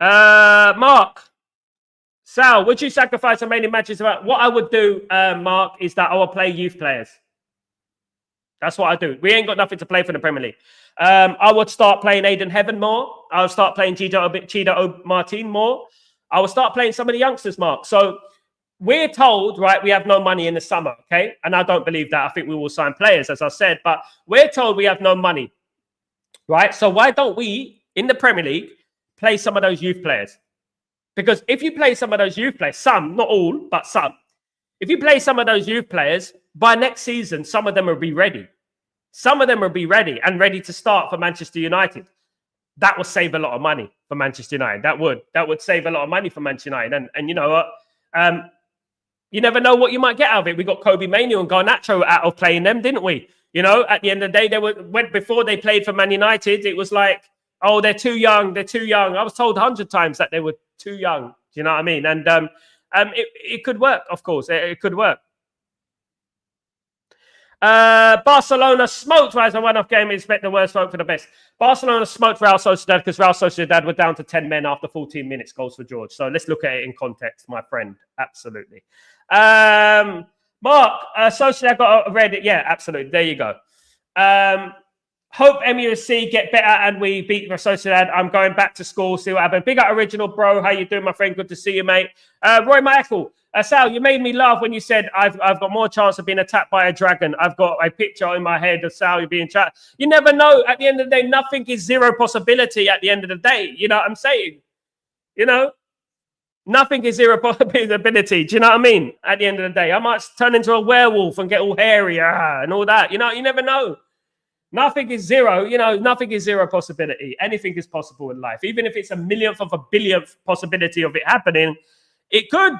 Mark, Sal, would you sacrifice so many matches? What I would do, Mark, is that I will play youth players. That's what I do. We ain't got nothing to play for the Premier League. I would start playing Aiden Heaven more. I would start playing Chido Martin more. I would start playing some of the youngsters, Mark. So we're told, right, we have no money in the summer, okay? And I don't believe that. I think we will sign players, as I said. But we're told we have no money, right? So why don't we, in the Premier League, play some of those youth players? Because if you play some of those youth players, some, not all, but some, if you play some of those youth players, by next season, some of them will be ready. Some of them will be ready and ready to start for Manchester United. That would save a lot of money for Manchester United. That would save a lot of money for Manchester United. And you know what? You never know what you might get out of it. We got Kobe Mainoo and Garnacho out of playing them, didn't we? You know, at the end of the day, before they played for Man United, it was like, oh, they're too young. They're too young. I was told 100 times that they were too young. Do you know what I mean? And it could work, of course. It could work. Barcelona smoked Rise and one-off game. Expect the worst, vote for the best. Barcelona smoked Real Sociedad because Real Sociedad were down to 10 men after 14 minutes. Goals for George. So let's look at it in context, my friend. Absolutely. Mark, Sociedad got a red. Yeah, absolutely. There you go. Hope MUSC get better and we beat Sociedad. I'm going back to school, see what happens. Big up Original, bro. How you doing, my friend? Good to see you, mate. Roy Michael. Sal, you made me laugh when you said I've got more chance of being attacked by a dragon. I've got a picture in my head of Sal being trapped. You never know. At the end of the day, nothing is zero possibility at the end of the day. You know what I'm saying? You know? Nothing is zero possibility. Do you know what I mean? At the end of the day, I might turn into a werewolf and get all hairy and all that. You know, you never know. Nothing is zero. You know, nothing is zero possibility. Anything is possible in life. Even if it's a millionth of a billionth possibility of it happening, it could.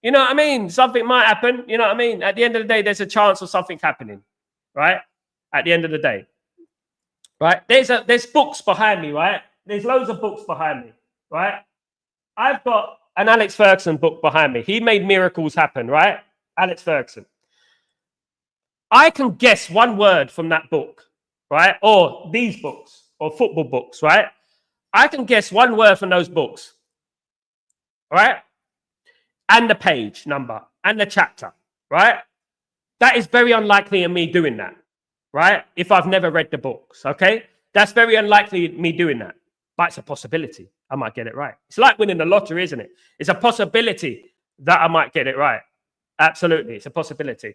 You know what I mean? Something might happen. You know what I mean? At the end of the day, there's a chance of something happening, right? At the end of the day, right? There's books behind me, right? There's loads of books behind me, right? I've got an Alex Ferguson book behind me. He made miracles happen, right? Alex Ferguson. I can guess one word from that book, right? Or these books, or football books, right? I can guess one word from those books, all right? And the page number and the chapter, right? That is very unlikely in me doing that, right? If I've never read the books, okay? That's very unlikely me doing that, but it's a possibility. I might get it right. It's like winning the lottery, isn't it? It's a possibility that I might get it right. Absolutely, it's a possibility.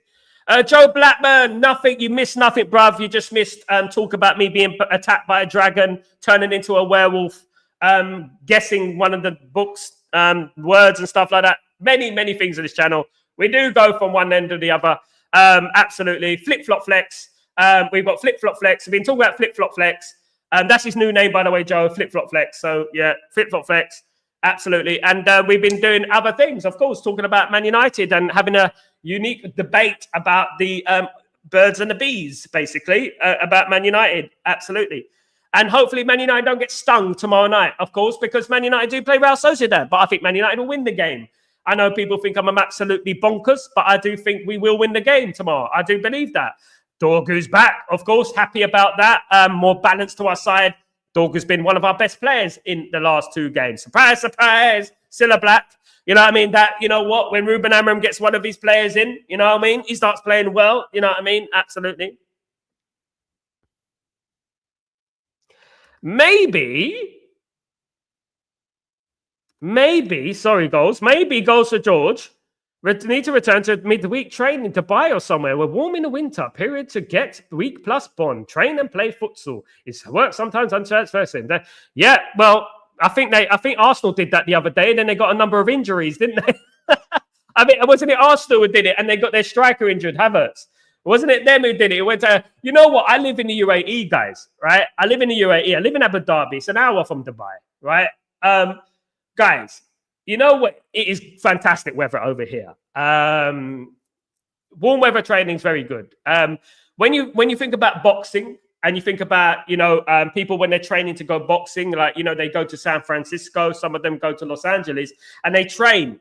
Joe Blackburn, nothing. You missed nothing, bruv. You just missed talk about me being attacked by a dragon, turning into a werewolf, guessing one of the books, words and stuff like that. Many, many things on this channel. We do go from one end to the other. Absolutely. Flip-flop flex. We've got flip-flop flex. We've been talking about flip-flop flex. That's his new name, by the way, Joe. Flip-flop flex. So, yeah, flip-flop flex. Absolutely. And we've been doing other things, of course, talking about Man United and having a unique debate about the birds and the bees, basically, about Man United. Absolutely. And hopefully Man United don't get stung tomorrow night, of course, because Man United do play Real Sociedad. But I think Man United will win the game. I know people think I'm absolutely bonkers, but I do think we will win the game tomorrow. I do believe that. Dorgu's back, of course, happy about that. More balance to our side. Dorgu's been one of our best players in the last two games. Surprise, surprise, Cilla Black. You know what I mean? That, you know what, when Ruben Amorim gets one of his players in, you know what I mean? He starts playing well. You know what I mean? Absolutely. Maybe, sorry, goals. Maybe goals for George. We need to return to midweek training in Dubai or somewhere. We're warm in the winter. Period to get week plus bond. Train and play futsal. It's work sometimes untransversing. Yeah, well, I think Arsenal did that the other day, and then they got a number of injuries, didn't they? I mean, wasn't it Arsenal who did it, and they got their striker injured, Havertz? Wasn't it them who did it? It went to, you know what? I live in the UAE, guys, right? I live in the UAE. I live in Abu Dhabi. It's an hour from Dubai, right? Guys, you know what? It is fantastic weather over here. Warm weather training is very good. When you think about boxing and you think about, you know, people when they're training to go boxing, like, you know, they go to San Francisco, some of them go to Los Angeles, and they train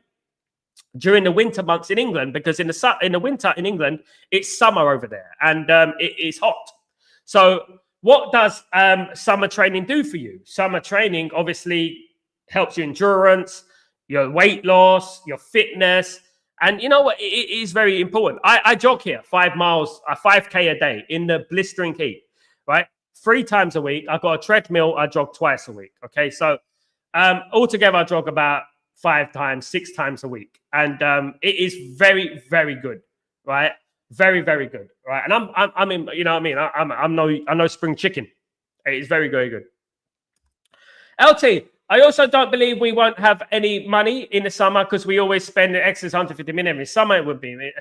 during the winter months in England, because in the winter in England, it's summer over there and it is hot. So what does summer training do for you? Summer training obviously helps your endurance, your weight loss, your fitness, And you know what? It is very important. I jog here 5 miles, 5K a day in the blistering heat, right? 3 times a week. I've got a treadmill. I jog twice a week. Okay. So altogether, I jog about 5 times, 6 times a week. And it is very, very good, right? Very, very good, right? And I'm in, you know what I mean? I'm no spring chicken. It is very, very good. LT, I also don't believe we won't have any money in the summer because we always spend an excess 150 million. In summer, it would be.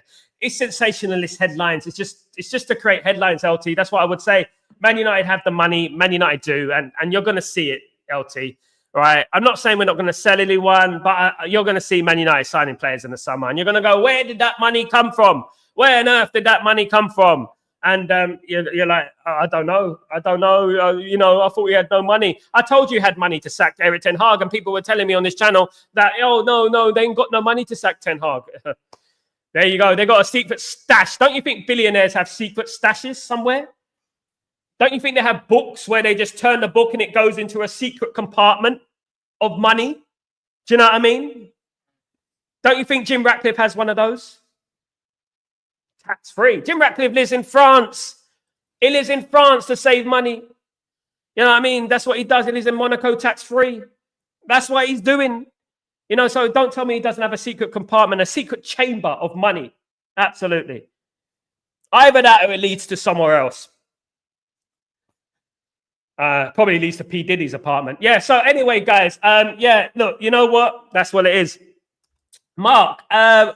It's sensationalist headlines. It's just to create headlines, LT. That's what I would say. Man United have the money. Man United do. And you're going to see it, LT. Right? I'm not saying we're not going to sell anyone, but you're going to see Man United signing players in the summer. And you're going to go, where did that money come from? Where on earth did that money come from? And you're like, I don't know. I thought we had no money. I told you had money to sack Erik ten Hag, and people were telling me on this channel that, oh, no, they ain't got no money to sack Ten Hag. There you go. They got a secret stash. Don't you think billionaires have secret stashes somewhere? Don't you think they have books where they just turn the book and it goes into a secret compartment of money? Do you know what I mean? Don't you think Jim Ratcliffe has one of those? Tax-free. Jim Ratcliffe lives in France. He lives in France to save money. You know what I mean? That's what he does. He lives in Monaco tax-free. That's what he's doing. You know, so don't tell me he doesn't have a secret compartment, a secret chamber of money. Absolutely. Either that or it leads to somewhere else. Probably leads to P. Diddy's apartment. Yeah, so anyway, guys, yeah, look, you know what? That's what it is. Mark,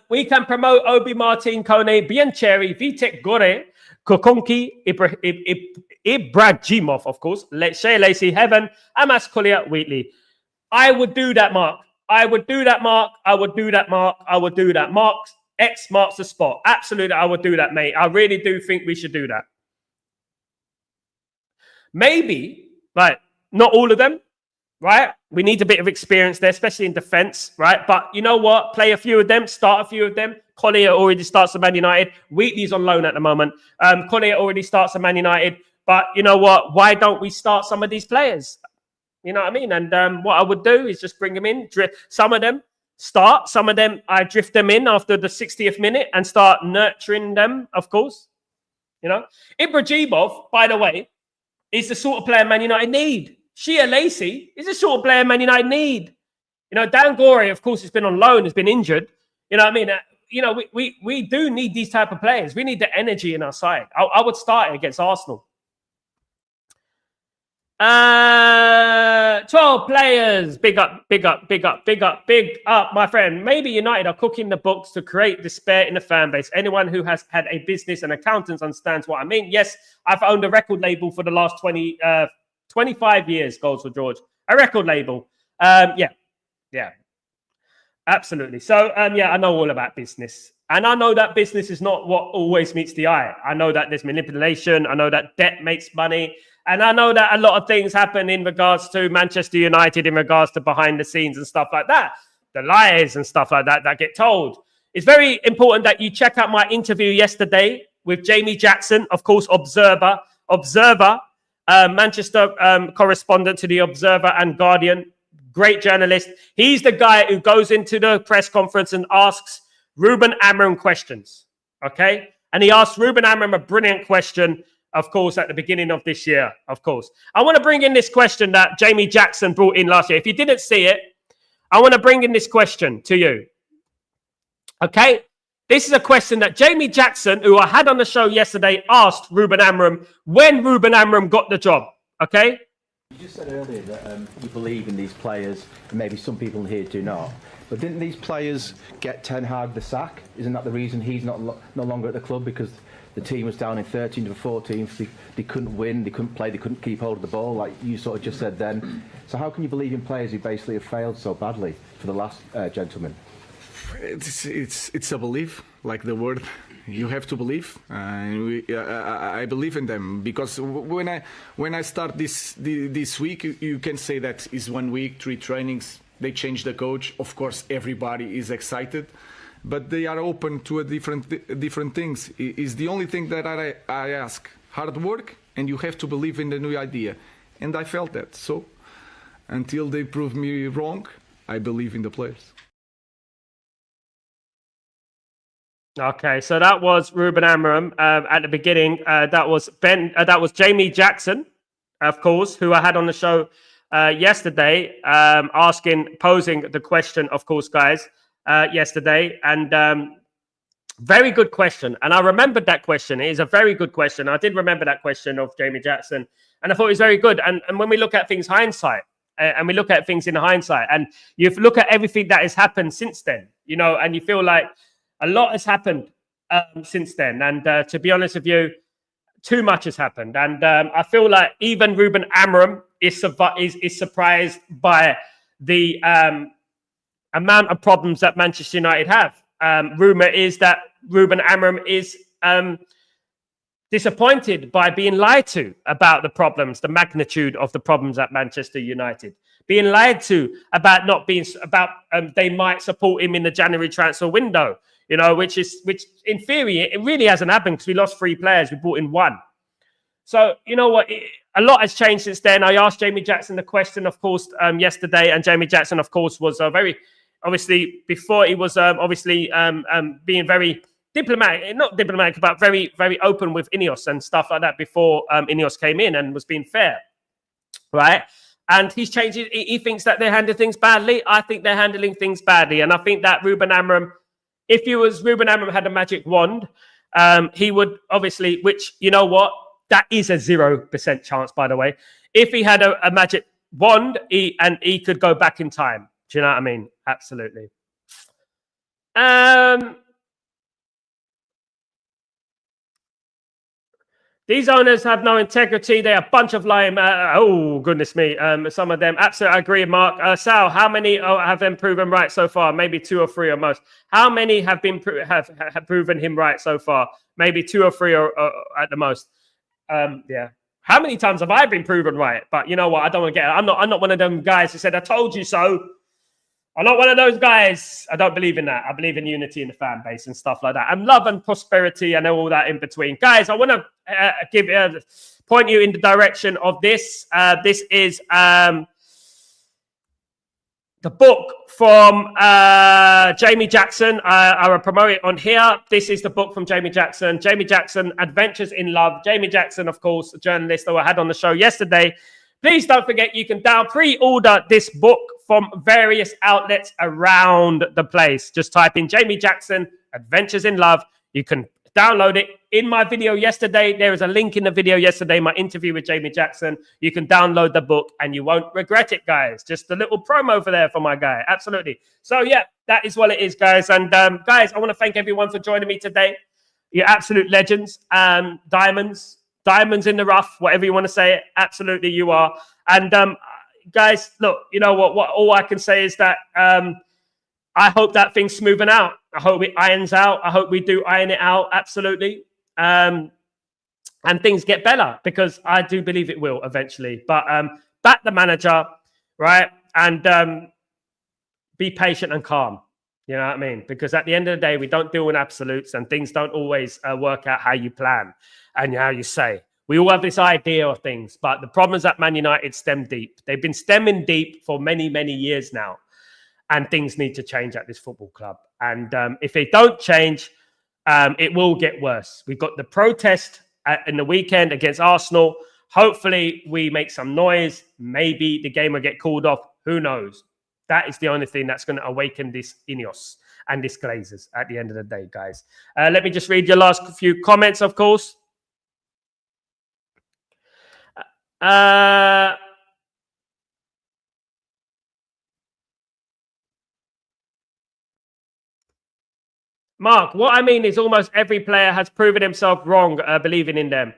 we can promote Obi Martin, Kone, Biancheri, Vitek Gore, Kokonki, Ibrahimov, of course, Shea Lacey, Heaven, Amas Collier, Wheatley. I would do that, Mark. I would do that, Mark. I would do that, Mark. I would do that. Mark, X marks the spot. Absolutely, I would do that, mate. I really do think we should do that. Maybe, like, not all of them. Right? We need a bit of experience there, especially in defense, right? But you know what? Play a few of them, start a few of them. Collier already starts at Man United. Wheatley's on loan at the moment. Collier already starts at Man United. But you know what? Why don't we start some of these players? You know what I mean? And what I would do is just bring them in. Some of them start. Some of them, I drift them in after the 60th minute and start nurturing them, of course. You know? Ibrahimov, by the way, is the sort of player Man United need. Shea Lacey is the sort of player Man United need. You know, Dan Gorey, of course, has been on loan, has been injured. You know what I mean? You know, we do need these type of players. We need the energy in our side. I would start it against Arsenal. 12 players. Big up, my friend. Maybe United are cooking the books to create despair in the fan base. Anyone who has had a business and accountants understands what I mean. Yes, I've owned a record label for the last 25 years, Goals for George. A record label. Yeah. Absolutely. So, yeah, I know all about business. And I know that business is not what always meets the eye. I know that there's manipulation. I know that debt makes money. And I know that a lot of things happen in regards to Manchester United, in regards to behind the scenes and stuff like that. The lies and stuff like that get told. It's very important that you check out my interview yesterday with Jamie Jackson, of course, Observer, Manchester correspondent to the Observer and Guardian. Great journalist. He's the guy who goes into the press conference and asks Ruben Amorim questions. Okay? And he asked Ruben Amorim a brilliant question, of course, at the beginning of this year, of course. I want to bring in this question that Jamie Jackson brought in last year. If you didn't see it, I want to bring in this question to you. Okay? This is a question that Jamie Jackson, who I had on the show yesterday, asked Ruben Amorim when Ruben Amorim got the job. Okay? You just said earlier that you believe in these players, and maybe some people here do not. But didn't these players get Ten Hag the sack? Isn't that the reason he's no longer at the club? Because the team was down in 13th or 14th. They couldn't win, they couldn't play, they couldn't keep hold of the ball, like you sort of just said then. So how can you believe in players who basically have failed so badly for the last gentleman? It's a belief, like the word. You have to believe, and I believe in them, because when I start this week, you can say that is 1 week, 3 trainings. They change the coach. Of course, everybody is excited, but they are open to a different things. Is the only thing that I ask: hard work, and you have to believe in the new idea. And I felt that. So until they prove me wrong, I believe in the players. Okay, so that was Ruben Amorim at the beginning. That was Jamie Jackson, of course, who I had on the show yesterday, posing the question, of course, guys, yesterday. And very good question. And I remembered that question. It is a very good question. I did remember that question of Jamie Jackson. And I thought it was very good. And when we look at things hindsight, and we look at things in hindsight, and you look at everything that has happened since then, you know, and you feel like a lot has happened since then. And to be honest with you, too much has happened. And I feel like even Ruben Amorim is surprised by the amount of problems that Manchester United have. Rumour is that Ruben Amorim is disappointed by being lied to about the problems, the magnitude of the problems at Manchester United. Being lied to about not being they might support him in the January transfer window. You know, which in theory it really hasn't happened because we lost 3 players, we brought in 1. So you know what, a lot has changed since then. I asked Jamie Jackson the question, of course, yesterday, and Jamie Jackson, of course, was very obviously before he was being very diplomatic, not diplomatic, but very, very open with Ineos and stuff like that before Ineos came in and was being fair, right? And he's changed. He thinks that they're handling things badly. I think they're handling things badly, and I think that Ruben Amorim, if Ruben Amorim had a magic wand, he would obviously, which, you know what, that is a 0% chance, by the way. If he had a magic wand, he could go back in time. Do you know what I mean? Absolutely. These owners have no integrity. They're a bunch of lying. Oh, goodness me. Some of them. Absolutely, I agree, Mark. Sal, how many have them proven right so far? Maybe 2 or 3 or most. How many have been have proven him right so far? Maybe 2 or 3 or at the most. Yeah. How many times have I been proven right? But you know what? I don't want to get it. I'm not one of them guys who said, I told you so. I'm not one of those guys. I don't believe in that. I believe in unity in the fan base and stuff like that, and love and prosperity and all that in between. Guys, I want to point you in the direction of this. This is the book from Jamie Jackson. I will promote it on here. This is the book from Jamie Jackson. Jamie Jackson, Adventures in Love. Jamie Jackson, of course, a journalist that I had on the show yesterday. Please don't forget, you can pre-order this book from various outlets around the place. Just type in Jamie Jackson, Adventures in Love. You can download it. In my video yesterday, there is a link in the video yesterday, my interview with Jamie Jackson. You can download the book and you won't regret it, guys. Just a little promo over there for my guy. Absolutely. So, yeah, that is what it is, guys. And, guys, I want to thank everyone for joining me today. You're absolute legends. Diamonds in the rough, whatever you want to say it. Absolutely, you are. And, guys, look, you know what? All I can say is that I hope that thing's smoothing out. I hope it irons out. I hope we do iron it out. Absolutely. And things get better, because I do believe it will eventually. But back the manager, right? And be patient and calm. You know what I mean? Because at the end of the day, we don't deal in absolutes, and things don't always work out how you plan and how you say. We all have this idea of things, but the problems at Man United stem deep. They've been stemming deep for many, many years now, and things need to change at this football club. And if they don't change, it will get worse. We've got the protest in the weekend against Arsenal. Hopefully, we make some noise. Maybe the game will get called off. Who knows? That is the only thing that's going to awaken this Ineos and this Glazers at the end of the day, guys. Let me just read your last few comments, of course. Mark, what I mean is almost every player has proven himself wrong believing in them.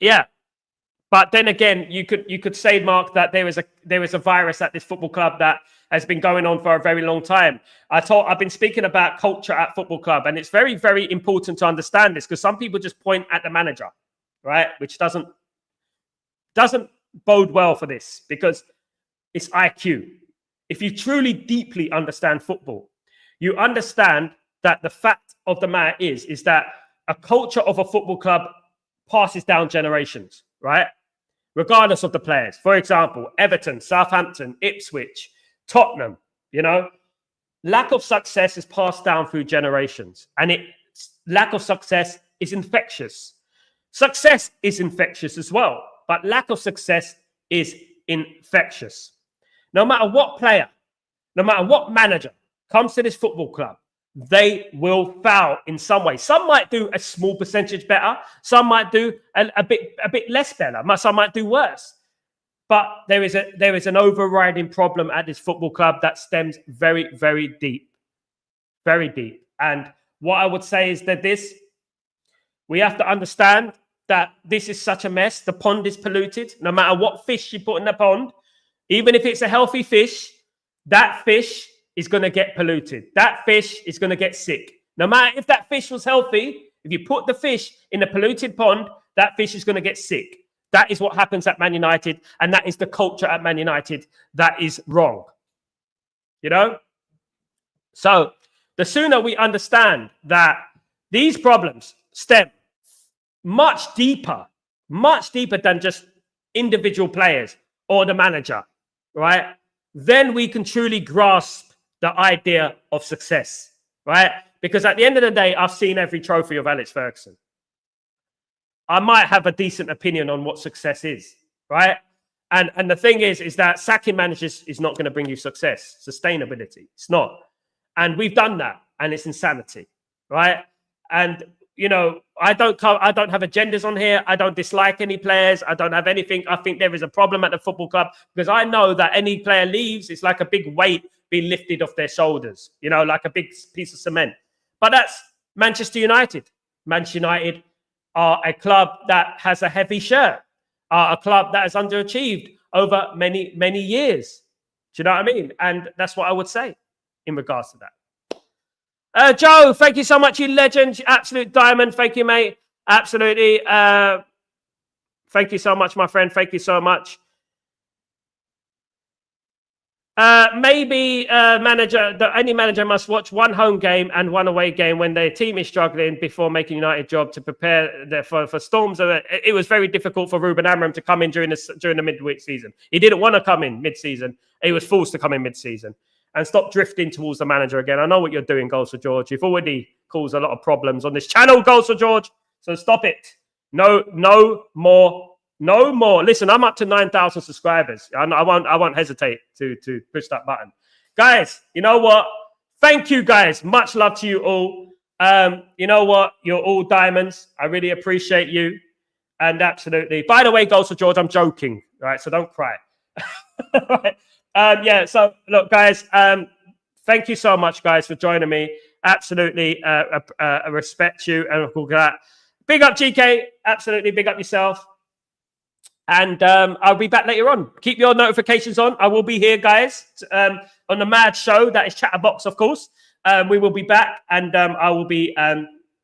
Yeah. But then again, you could say, Mark, that there is a virus at this football club that has been going on for a very long time. I've been speaking about culture at football club, and it's very, very important to understand this, because some people just point at the manager, right? Which doesn't bode well for this, because it's IQ. If you truly deeply understand football, you understand that the fact of the matter is that a culture of a football club passes down generations, right? Regardless of the players. For example, Everton, Southampton, Ipswich, Tottenham, you know, lack of success is passed down through generations. And lack of success is infectious. Success is infectious as well, but lack of success is infectious. No matter what player, no matter what manager comes to this football club, they will foul in some way. Some might do a small percentage better. Some might do a bit less better. Some might do worse. But there is an overriding problem at this football club that stems very, very deep. Very deep. And what I would say is that we have to understand that this is such a mess. The pond is polluted. No matter what fish you put in the pond, even if it's a healthy fish, that fish is going to get polluted. That fish is going to get sick. No matter if that fish was healthy, if you put the fish in a polluted pond, that fish is going to get sick. That is what happens at Man United, and that is the culture at Man United that is wrong. You know? So the sooner we understand that these problems stem much deeper than just individual players or the manager, right? Then we can truly grasp the idea of success, right? Because at the end of the day, I've seen every trophy of Alex Ferguson. I might have a decent opinion on what success is, right? And the thing is that sacking managers is not going to bring you success, sustainability. It's not. And we've done that, and it's insanity, right? And you know, I don't have agendas on here. I don't dislike any players. I don't have anything. I think there is a problem at the football club because I know that any player leaves, it's like a big weight being lifted off their shoulders, you know, like a big piece of cement. But that's Manchester United. Manchester United are a club that has a heavy shirt, are a club that has underachieved over many, many years. Do you know what I mean? And that's what I would say in regards to that. Joe, thank you so much, you legend, you absolute diamond. Thank you, mate. Absolutely. Thank you so much, my friend. Thank you so much. Maybe any manager must watch one home game and one away game when their team is struggling before making United job to prepare for storms. It was very difficult for Ruben Amorim to come in during the midweek season. He didn't want to come in mid-season. He was forced to come in mid-season. And stop drifting towards the manager again. I know what you're doing, Goals for George. You've already caused a lot of problems on this channel, Goals for George. So stop it. No more. Listen, I'm up to 9,000 subscribers. I won't hesitate to push that button. Guys, you know what? Thank you, guys. Much love to you all. You know what? You're all diamonds. I really appreciate you. And absolutely. By the way, Goals for George, I'm joking. All right, so don't cry. Right. Yeah, so look, guys, thank you so much, guys, for joining me. Absolutely respect you and all that. Big up, GK. Absolutely big up yourself. And I'll be back later on. Keep your notifications on. I will be here, guys, on the Mad Show. That is Chatterbox, of course. We will be back, and I will be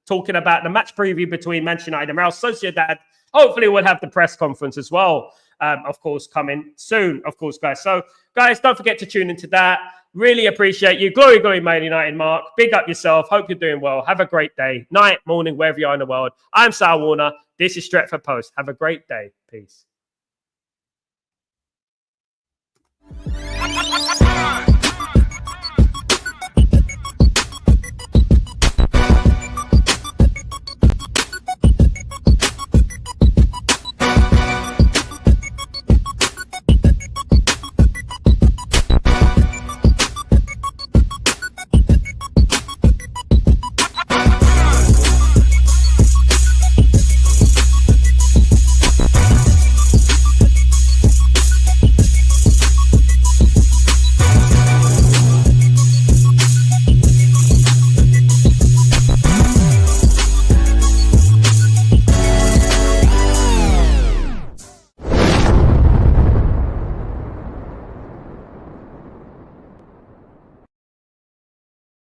talking about the match preview between Manchester United and Real Sociedad. Hopefully, we'll have the press conference as well. Of course, coming soon, of course, guys. So, guys, don't forget to tune into that. Really appreciate you. Glory, glory, Man United, Mark. Big up yourself. Hope you're doing well. Have a great day. Night, morning, wherever you are in the world. I'm Sal Warner. This is Stretford Post. Have a great day. Peace.